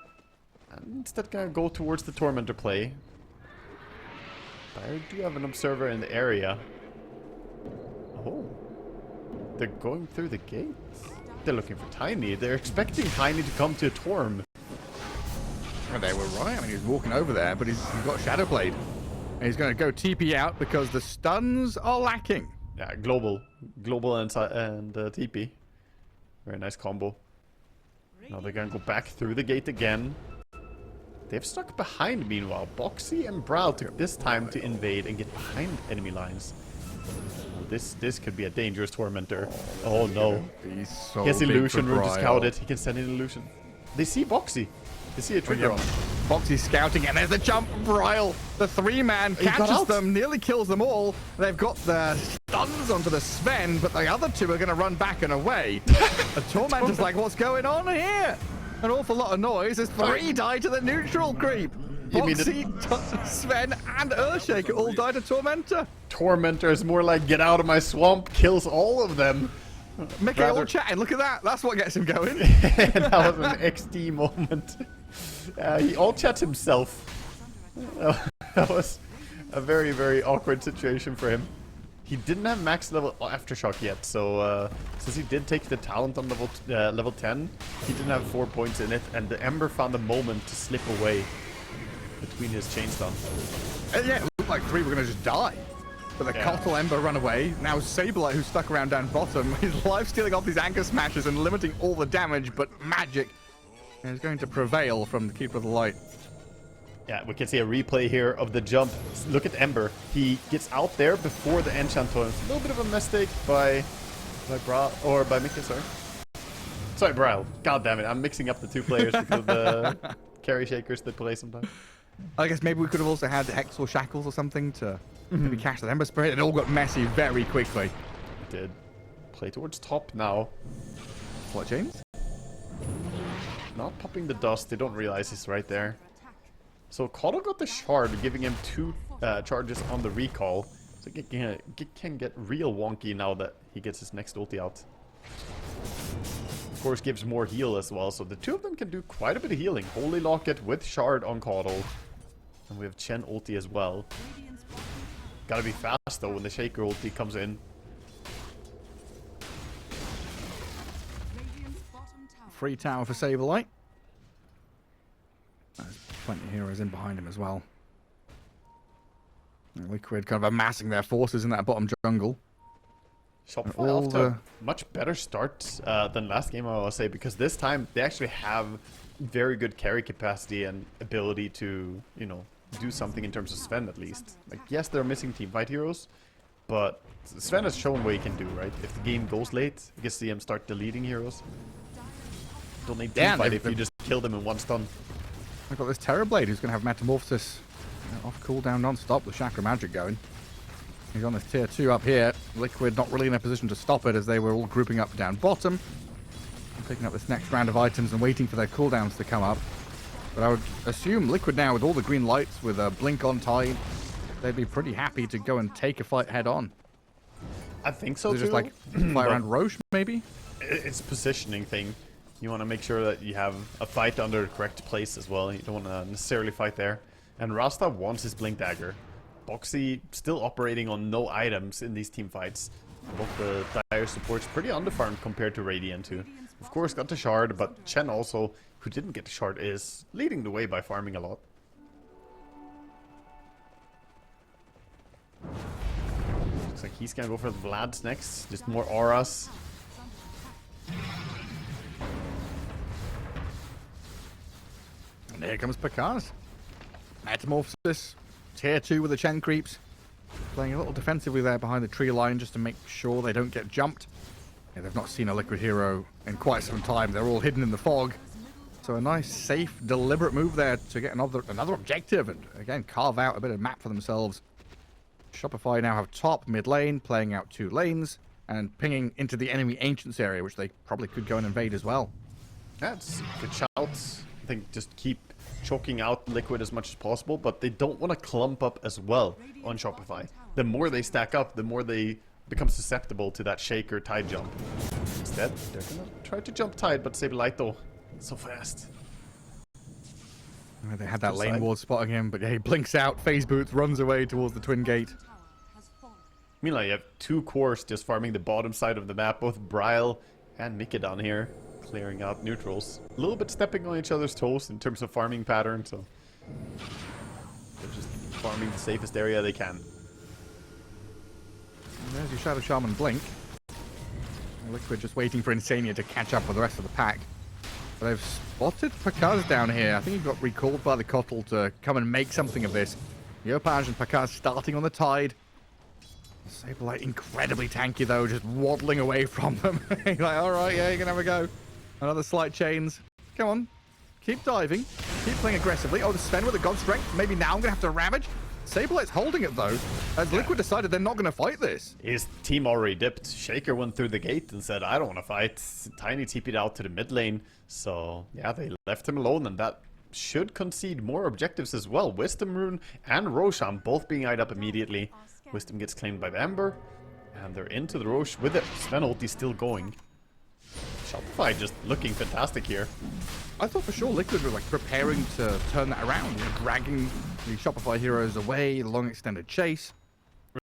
And instead going to go towards the Tormentor play. But I do have an Observer in the area. Oh. They're going through the gate. They're looking for Tiny. They're expecting Tiny to come to a Torm. And they were right. I mean, he's walking over there, but he's got Shadow Blade. And he's going to go TP out because the stuns are lacking. Yeah, global and TP. Very nice combo. Now they're going to go back through the gate again. They've stuck behind meanwhile. Boxy and Brow took this time to invade and get behind enemy lines. This could be a dangerous Tormentor. Oh no. He's so He has Illusion Rune to Bryle. scout it. He can send in Illusion. They see Boxy. They see a trigger on. Boxy's scouting, and there's the jump. Bryle, the 3-man, catches them, nearly kills them all. They've got the stuns onto the Sven, but the other two are going to run back and away. The Tormentor's like, what's going on here? An awful lot of noise as 3 die to the neutral creep. Boxy, Sven, and Earthshaker all died to Tormentor. Tormentor is more like get out of my swamp, kills all of them. Mickey all chatting, look at that. That's what gets him going. That was an XD moment. He all chats himself. That was a very, very awkward situation for him. He didn't have max level Aftershock yet, so since he did take the talent on level 10, he didn't have 4 points in it, and the Ember found a moment to slip away between his chain stun. Yeah, it looked like 3 were going to just die. But the Cottle Ember run away. Now Saberlight, who's stuck around down bottom, is life stealing off these anchor smashes and limiting all the damage, but magic is going to prevail from the Keeper of the Light. Yeah, we can see a replay here of the jump. Look at Ember. He gets out there before the enchant totems. A little bit of a mistake by Bra or by Mickey, sorry. Sorry, Bryle. God damn it, I'm mixing up the 2 players because of the carry shakers that play sometimes. I guess maybe we could have also had Hex or Shackles or something to maybe catch that Ember Spirit. It all got messy very quickly. It did. Play towards top now. What, James? Not popping the dust. They don't realize he's right there. So Caudle got the shard, giving him 2 charges on the recall. So it can get real wonky now that he gets his next ulti out. Of course, gives more heal as well. So the 2 of them can do quite a bit of healing. Holy Locket with shard on Caudle. And we have Chen ulti as well. Gotta be fast though when the Shaker ulti comes in. Free tower for Saberlight. There's plenty of heroes in behind him as well. And Liquid kind of amassing their forces in that bottom jungle. Shopify off to a much better start than last game, I will say, because this time they actually have very good carry capacity and ability to, you know, do something in terms of Sven at least. Like, yes, they're missing teamfight heroes, but Sven has shown what he can do, right? If the game goes late, you can see him start deleting heroes. Don't need teamfight if you just kill them in one stun. I've got this Terrorblade who's going to have Metamorphosis off cooldown non-stop with Chakra Magic going. He's on this tier 2 up here. Liquid not really in a position to stop it as they were all grouping up down bottom. Picking up this next round of items and waiting for their cooldowns to come up. But I would assume Liquid now, with all the green lights, with a blink on Tide, they'd be pretty happy to go and take a fight head on. I think so too. Just like fly around Roche, maybe? It's a positioning thing. You want to make sure that you have a fight under the correct place as well. You don't want to necessarily fight there. And Rasta wants his Blink Dagger. Boxy still operating on no items in these team fights. Both the Dire supports pretty underfarmed compared to Radiant too. Of course got the Shard, but Chen also, who didn't get the Shard, is leading the way by farming a lot. Looks like he's gonna go for the Vlads next. Just more auras. And here comes Pakaz. Metamorphosis. Tier 2 with the Chen creeps. Playing a little defensively there behind the tree line just to make sure they don't get jumped. Yeah, they've not seen a Liquid hero in quite some time. They're all hidden in the fog. So a nice, safe, deliberate move there to get another objective and, again, carve out a bit of map for themselves. Shopify now have top, mid lane, playing out 2 lanes, and pinging into the enemy Ancients area, which they probably could go and invade as well. That's good shouts. I think just keep choking out Liquid as much as possible, but they don't want to clump up as well on Shopify. The more they stack up, the more they become susceptible to that Shaker Tide jump. Instead, they're gonna try to jump Tide, but Sablito so fast. They had that lane ward spotting him, but yeah, he blinks out, phase boots, runs away towards the Twin Gate. Meanwhile, you have 2 cores just farming the bottom side of the map, both Bryle and Mika down here, clearing out neutrals. A little bit stepping on each other's toes in terms of farming pattern, so they're just farming the safest area they can. And there's your Shadow Shaman blink. Liquid just waiting for Insania to catch up with the rest of the pack. But they've spotted Pakaz down here. I think he got recalled by the Kotl to come and make something of this. Yopaj and Pakaz starting on the Tide. Sableye incredibly tanky though, just waddling away from them. He's like, alright, yeah, you're gonna have a go. Another slight chains. Come on. Keep diving. Keep playing aggressively. Oh, the Sven with the God Strength. Maybe now I'm gonna have to Ravage. Sableye's holding it though, as Liquid decided they're not gonna fight this. His team already dipped. Shaker went through the gate and said, I don't want to fight. Tiny TP'd out to the mid lane. So, yeah, they left him alone, and that should concede more objectives as well. Wisdom Rune and Roshan both being eyed up immediately. Wisdom gets claimed by the Ember, and they're into the Rosh with it. Sven ulti still going. Shopify just looking fantastic here. I thought for sure Liquid were like preparing to turn that around, dragging the Shopify heroes away, long extended chase.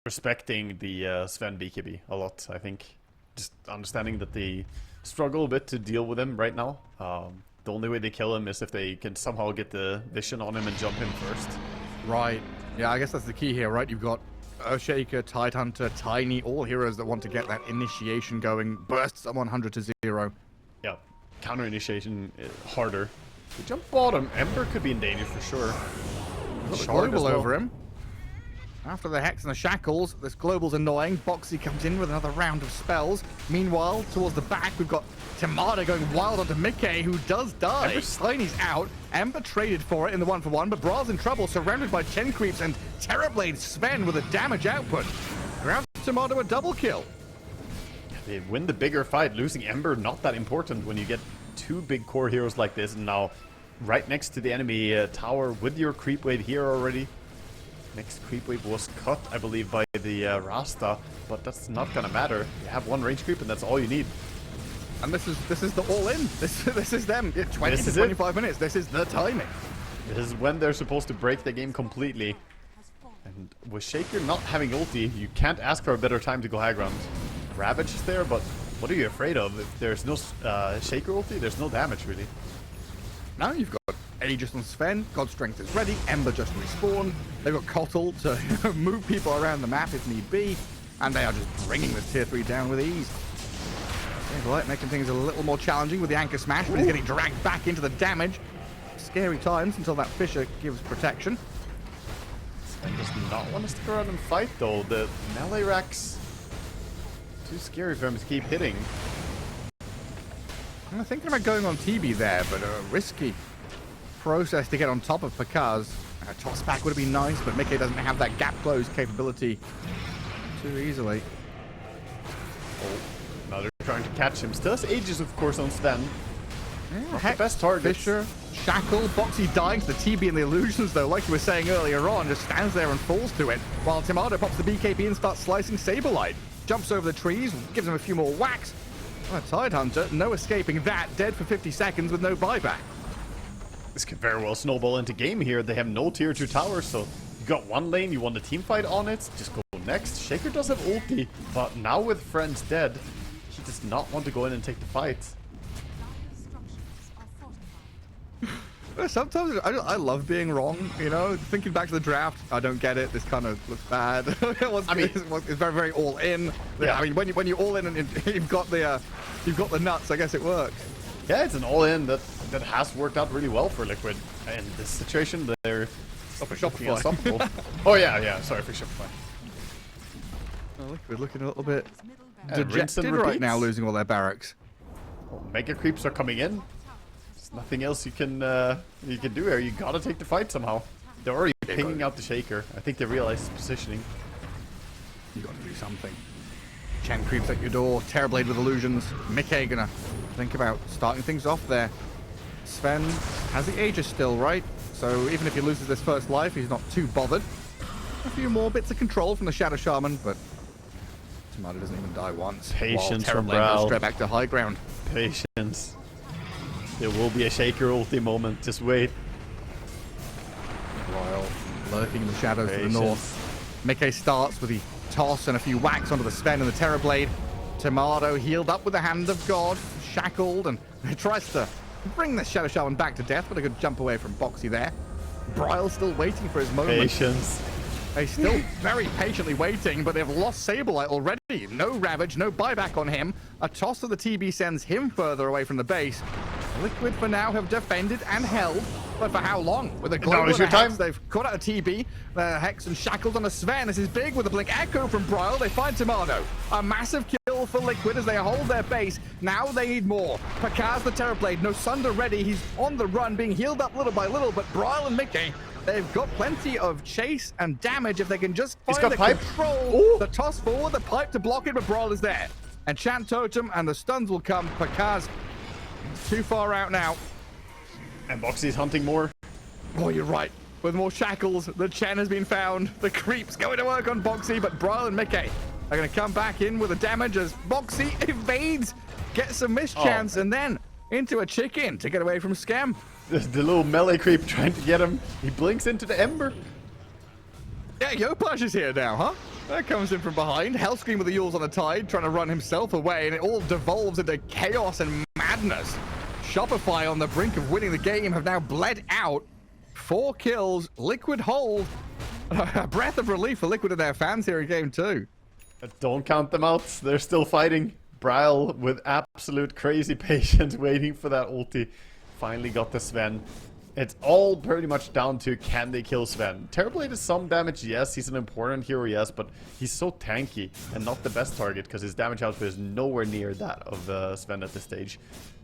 Respecting the Sven BKB a lot, I think. Just understanding that they struggle a bit to deal with him right now. The only way they kill him is if they can somehow get the vision on him and jump him first. Right. Yeah, I guess that's the key here, right? You've got Shaker, Tidehunter, Tiny, all heroes that want to get that initiation going, burst someone 100 to 0. Yeah, counter initiation harder. We jump bottom. Ember could be in danger for sure. Shard as well. Over him. After the Hex and the Shackles, this Global's annoying. Boxy comes in with another round of spells. Meanwhile, towards the back, we've got Tamada going wild onto Mickey, who does die. Tiny's out. Ember traded for it in the 1-for-1, but Bra's in trouble, surrounded by Chen creeps and Terrorblade Sven with a damage output. Grabs Tamada a double kill. They win the bigger fight. Losing Ember, not that important when you get 2 big core heroes like this, and now right next to the enemy tower with your creep wave here already. Next creep wave was cut, I believe, by the Rasta, but that's not gonna matter. You have 1 range creep, and that's all you need. And this is the all-in. This is them. 20 to 25 minutes. This is the timing. This is when they're supposed to break the game completely. And with Shaker not having ulti, you can't ask for a better time to go high ground. Ravage is there, but what are you afraid of? If there's no Shaker ulti, there's no damage really. Now you've got Aegis on Sven, God Strength is ready, Ember just respawned, they've got Kotl to move people around the map if need be, and they are just bringing the tier 3 down with ease. Saberlight making things a little more challenging with the anchor smash, but he's getting dragged back into the damage. Scary times until that Fisher gives protection. Sven does not want to stick around and fight though. The melee racks too scary for him to keep hitting. I'm thinking about going on TB there, but a risky process to get on top of Pakaz. A toss back would have been nice, but Mickey doesn't have that gap close capability too easily. Oh, now they're trying to catch him. Still has Aegis, of course, on Sven. Yeah, Not the best target. Fisher, Shackle, Boxy dying to the TB and the illusions, though, like you were saying earlier on, just stands there and falls to it, while Timado pops the BKB and starts slicing Saberlight. Jumps over the trees, gives him a few more whacks. Well, Tidehunter, no escaping that, dead for 50 seconds with no buyback. This could very well snowball into game here. They have no tier 2 towers, so you got one lane, you want a team fight on it, just go next. Shaker does have ulti, but now with friends dead, he does not want to go in and take the fight. Sometimes I love being wrong, you know. Thinking back to the draft, I don't get it. This kind of looks bad. It's very, very all in. Yeah. I mean, when you all in and you've got the nuts, I guess it works. Yeah, it's an all-in that has worked out really well for Liquid. In this situation, they're For Shopify. unstoppable. Oh yeah. Sorry for Shopify. Liquid looking a little bit Rinse and dejected right repeat. now, losing all their barracks. Oh, mega creeps are coming in. There's nothing else you can do here. You gotta take the fight somehow. They're already pinging out the Shaker. I think they realize his positioning. You got to do something. Chen creeps at your door. Terrorblade with illusions. Mickey gonna think about starting things off there. Sven has the Aegis still, right? So even if he loses this first life, he's not too bothered. A few more bits of control from the Shadow Shaman, but Tomato doesn't even die once. Patience While from Terrorblade goes Brawl. straight back to high ground. Patience. There will be a Shaker ulti moment. Just wait. Royal lurking in the shadows to the Patience. north. Mickey starts with the toss and a few whacks onto the Sven and the Terrorblade. Tomato healed up with the Hand of God, shackled, and he tries to bring the Shadow Shaman back to death, but a good jump away from Boxy there. Bryle still waiting for his moment. Patience. They're still very patiently waiting, but they've lost Saberlight already. No Ravage, no buyback on him. A toss of the TB sends him further away from the base. Liquid for now have defended and held, but for how long? With a global is your Hex, time. they've caught out a TB. The Hex and shackled on a Sven. This is big with a Blink Echo from Bryle. They find Tomato. A massive kill for Liquid as they hold their base. Now they need more. Pakaz the Terrorblade, no Sunder ready. He's on the run, being healed up little by little, but Bryle and Mickey, they've got plenty of chase and damage if they can just He's find got the pipe. control. Ooh. The toss forward, the pipe to block it, but Bryle is there. And Chant Totem and the stuns will come. Pakaz too far out now. And Boxy's hunting more. Oh, you're right. With more shackles, the Chen has been found. The creep's going to work on Boxy, but Bryle and Mickey are going to come back in with the damage as Boxy evades, gets some mischance, and then into a chicken to get away from Scam. The little melee creep trying to get him. He blinks into the Ember. Yeah, Yopaj is here now, huh? That comes in from behind. Hellscream with the Yules on the tide, trying to run himself away, and it all devolves into chaos and madness. Shopify on the brink of winning the game have now bled out. 4 kills, Liquid hold. A breath of relief for Liquid and their fans here in game 2. Don't count them out. They're still fighting. Bryle with absolute crazy patience waiting for that ulti. Finally got the Sven. It's all pretty much down to can they kill Sven. Terrorblade is some damage, yes. He's an important hero, yes. But he's so tanky and not the best target because his damage output is nowhere near that of Sven at this stage.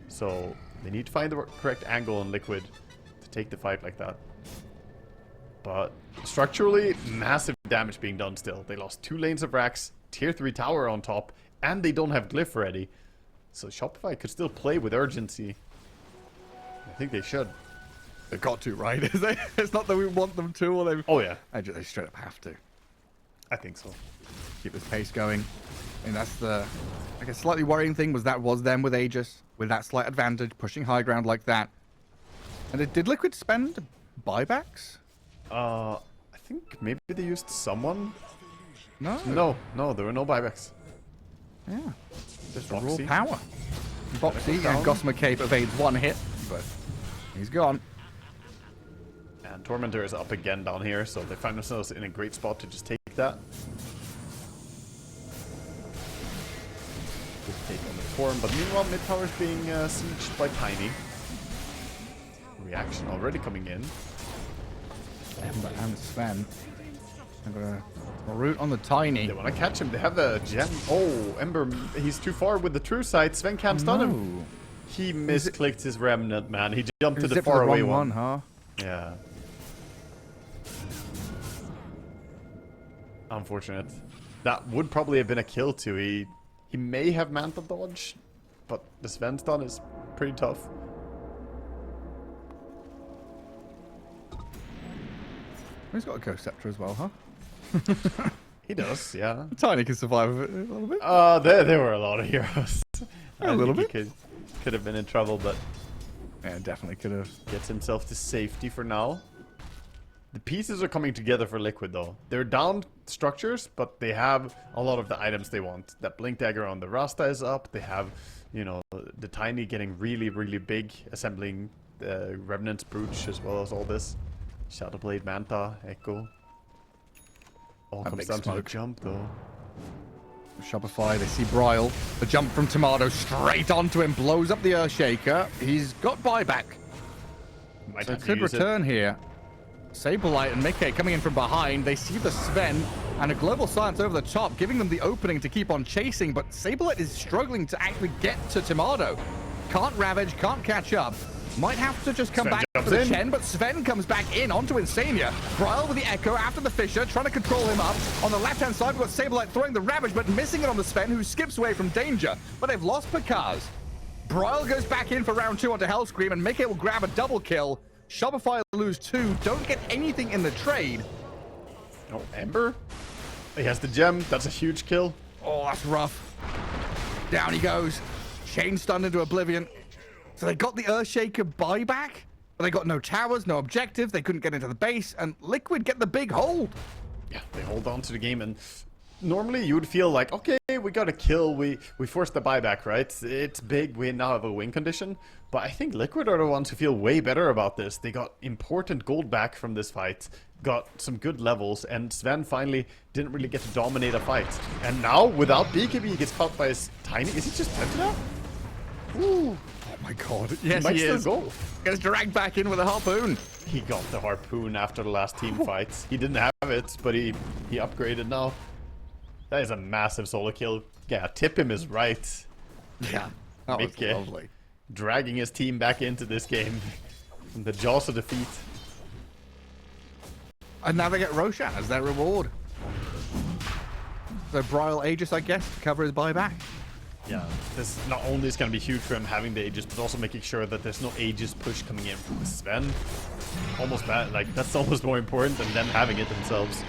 So they need to find the correct angle on Liquid to take the fight like that. But structurally, massive damage being done still. They lost 2 lanes of racks, tier 3 tower on top, and they don't have glyph ready. So Shopify could still play with urgency. I think they should. They've got to, right? It's not that we want them to, or they... Oh yeah, They straight up have to. I think so. Keep this pace going. And that's the, I guess, slightly worrying thing was them with Aegis, with that slight advantage, pushing high ground like that. And did Liquid spend buybacks? I think maybe they used someone. No. No, there were no buybacks. Yeah. Just raw Boxy. power. Boxy down. and Gossamer Cape evades 1 hit, but he's gone. And Tormentor is up again down here, so they find themselves in a great spot to just take that. Good take on the platform, but meanwhile mid tower is being sieged by Tiny. Reaction already coming in. Ember and Sven. I'm gonna root on the Tiny. They want to catch him. They have the gem. Oh, Ember, he's too far with the true sight. Sven can't stun him. He misclicked his remnant, man. He jumped to the far away one. Huh? Yeah. Unfortunate. That would probably have been a kill too. He may have mantle dodge, but the Sven stun is pretty tough. He's got a Ghost Scepter as well, huh? He does, yeah. Tiny can survive with it a little bit. There were a lot of heroes. A little bit. Could have been in trouble, but Yeah, definitely could have. gets himself to safety for now. The pieces are coming together for Liquid though. They're down structures, but they have a lot of the items they want. That Blink Dagger on the Rasta is up. They have, you know, the Tiny getting really, really big, assembling the Remnant's Brooch as well as all this. Shadowblade, Manta, Echo. All A comes big down to the smoke. jump though. Shopify, they see Bryle. The jump from Tomato straight onto him, blows up the Earthshaker. He's got buyback. Might So have to could use it. return here. Saberlight and Mickey coming in from behind. They see the Sven and a Global Silence over the top, giving them the opening to keep on chasing, but Saberlight is struggling to actually get to Tomato. Can't ravage, can't catch up. Might have to just come Sven back to jumps the in. Chen, but Sven comes back in onto Insania. Bryle with the Echo after the Fisher, trying to control him up. On the left-hand side, we've got Saberlight throwing the Ravage, but missing it on the Sven, who skips away from danger. But they've lost Pakaz. Bryle goes back in for round 2 onto Hellscream, and Mickey will grab a double kill. Shopify lose 2, don't get anything in the trade. Oh, Ember. He has the gem. That's a huge kill. Oh, that's rough. Down he goes. Chain stunned into oblivion. So they got the Earthshaker buyback, but they got no towers, no objective. They couldn't get into the base, and Liquid get the big hold. Yeah, they hold on to the game, and normally you would feel like, okay, we got a kill, we forced the buyback, right? It's big, we now have a win condition. But I think Liquid are the ones who feel way better about this. They got important gold back from this fight, got some good levels, and Sven finally didn't really get to dominate a fight. And now, without BKB, he gets caught by his Tiny. Is he just dead now? Ooh. Oh my god. Yes, Might he still is. go. Gets dragged back in with a harpoon. He got the harpoon after the last team fight. He didn't have it, but he upgraded now. That is a massive solo kill. Yeah, tip him is right. Yeah, that was Mickey lovely. dragging his team back into this game. In the jaws of defeat. And now they get Roshan as their reward. So Bryle Aegis, I guess, to cover his buyback. Yeah, this not only is going to be huge for him having the Aegis, but also making sure that there's no Aegis push coming in from Sven. Almost bad, like that's almost more important than them having it themselves.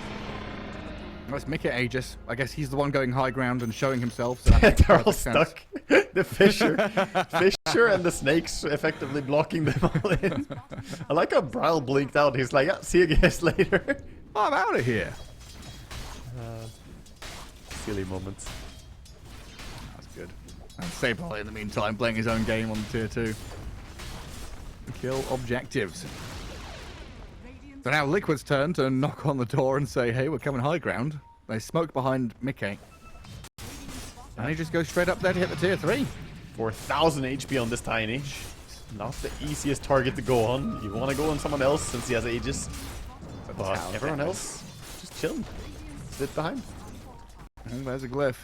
Let's make it Aegis. I guess he's the one going high ground and showing himself. So that makes They're all perfect sense. stuck. The Fisher and the snakes effectively blocking them all in. I like how Bryle blinked out. He's like, yeah, see you guys later. I'm out of here. Silly moments. That's good. And Saberlight in the meantime playing his own game on tier 2. Kill objectives. So now Liquid's turn to knock on the door and say, hey, we're coming high ground. They smoke behind Mickey. And he just goes straight up there to hit the tier 3. 4,000 HP on this Tiny. Not the easiest target to go on. You want to go on someone else since he has Aegis. But everyone else, just chill. Sit behind. And there's a glyph.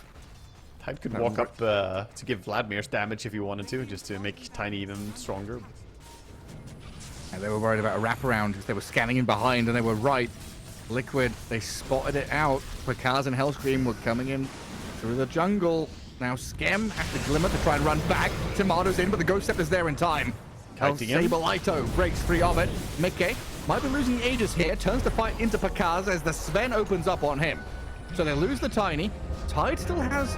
Tide could walk up to give Vladimir's damage if he wanted to, just to make Tiny even stronger. And they were worried about a wraparound because they were scanning in behind and they were right. Liquid, they spotted it out. Pakaz and Hellscream were coming in through the jungle. Now Skem has to Glimmer to try and run back. Tomato's in, but the Ghost Scepter's there in time. Kiting him. Saberlight breaks free of it. Mickey might be losing the Aegis here. Turns the fight into Pakaz as the Sven opens up on him. So they lose the Tiny. Tide still has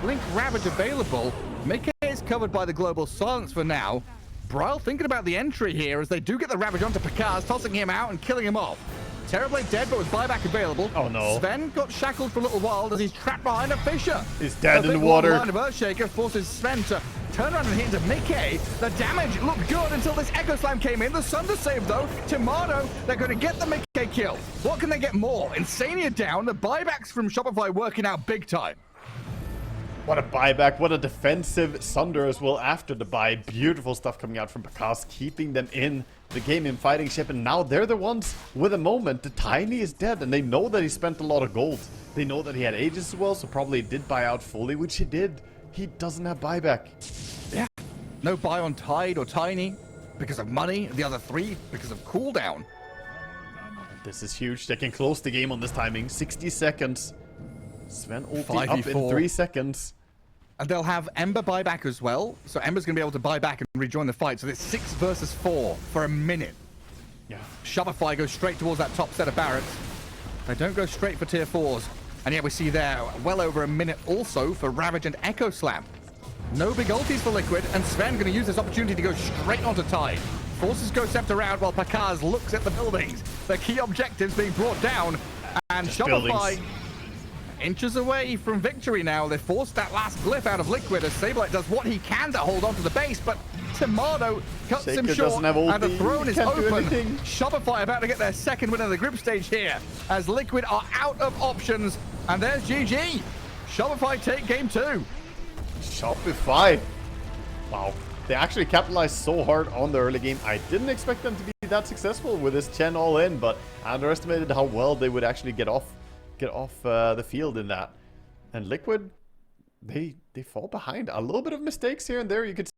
Blink Ravage available. Mickey is covered by the Global Silence for now. Bryle thinking about the entry here as they do get the Ravage onto Pakaz, tossing him out and killing him off. Terrorblade dead, but with buyback available. Oh no. Sven got shackled for a little while as he's trapped behind a Fisher. He's dead in the big water. line of Earthshaker forces Sven to turn around and hit into Mickey. The damage looked good until this Echo Slam came in. The Sunder save though. Tomato, they're going to get the Mickey kill. What can they get more? Insania down. The buybacks from Shopify working out big time. What a buyback. What a defensive Sunder as well after the buy. Beautiful stuff coming out from Bakas, keeping them in the game in fighting ship. And now they're the ones with a moment. The Tiny is dead, and they know that he spent a lot of gold. They know that he had Aegis as well, so probably did buy out fully, which he did. He doesn't have buyback. Yeah. No buy on Tide or Tiny because of money. The other 3 because of cooldown. This is huge. They can close the game on this timing. 60 seconds. Sven ulti up 5v4. in 3 seconds. And they'll have Ember buyback as well. So Ember's going to be able to buy back and rejoin the fight. So it's 6 versus 4 for a minute. Yeah. Shopify goes straight towards that top set of barracks. They don't go straight for tier 4s. And yet we see there well over a minute also for Ravage and Echo Slam. No big ultis for Liquid, and Sven going to use this opportunity to go straight onto Tide. Forces Gosept around while Pakaz looks at the buildings. The key objectives being brought down, and Just Shopify buildings. inches away from victory now. They forced that last glyph out of Liquid as Sableye does what he can to hold on to the base, but Tomato cuts him Shaker short, doesn't have and the ulti. throne is Can't do open. anything. Shopify about to get their second win of the group stage here, as Liquid are out of options, and there's GG. Shopify take game 2. Shopify. Wow. They actually capitalized so hard on the early game. I didn't expect them to be that successful with this Chen all in, but I underestimated how well they would actually get off the field in that. And Liquid, they fall behind. A little bit of mistakes here and there. You could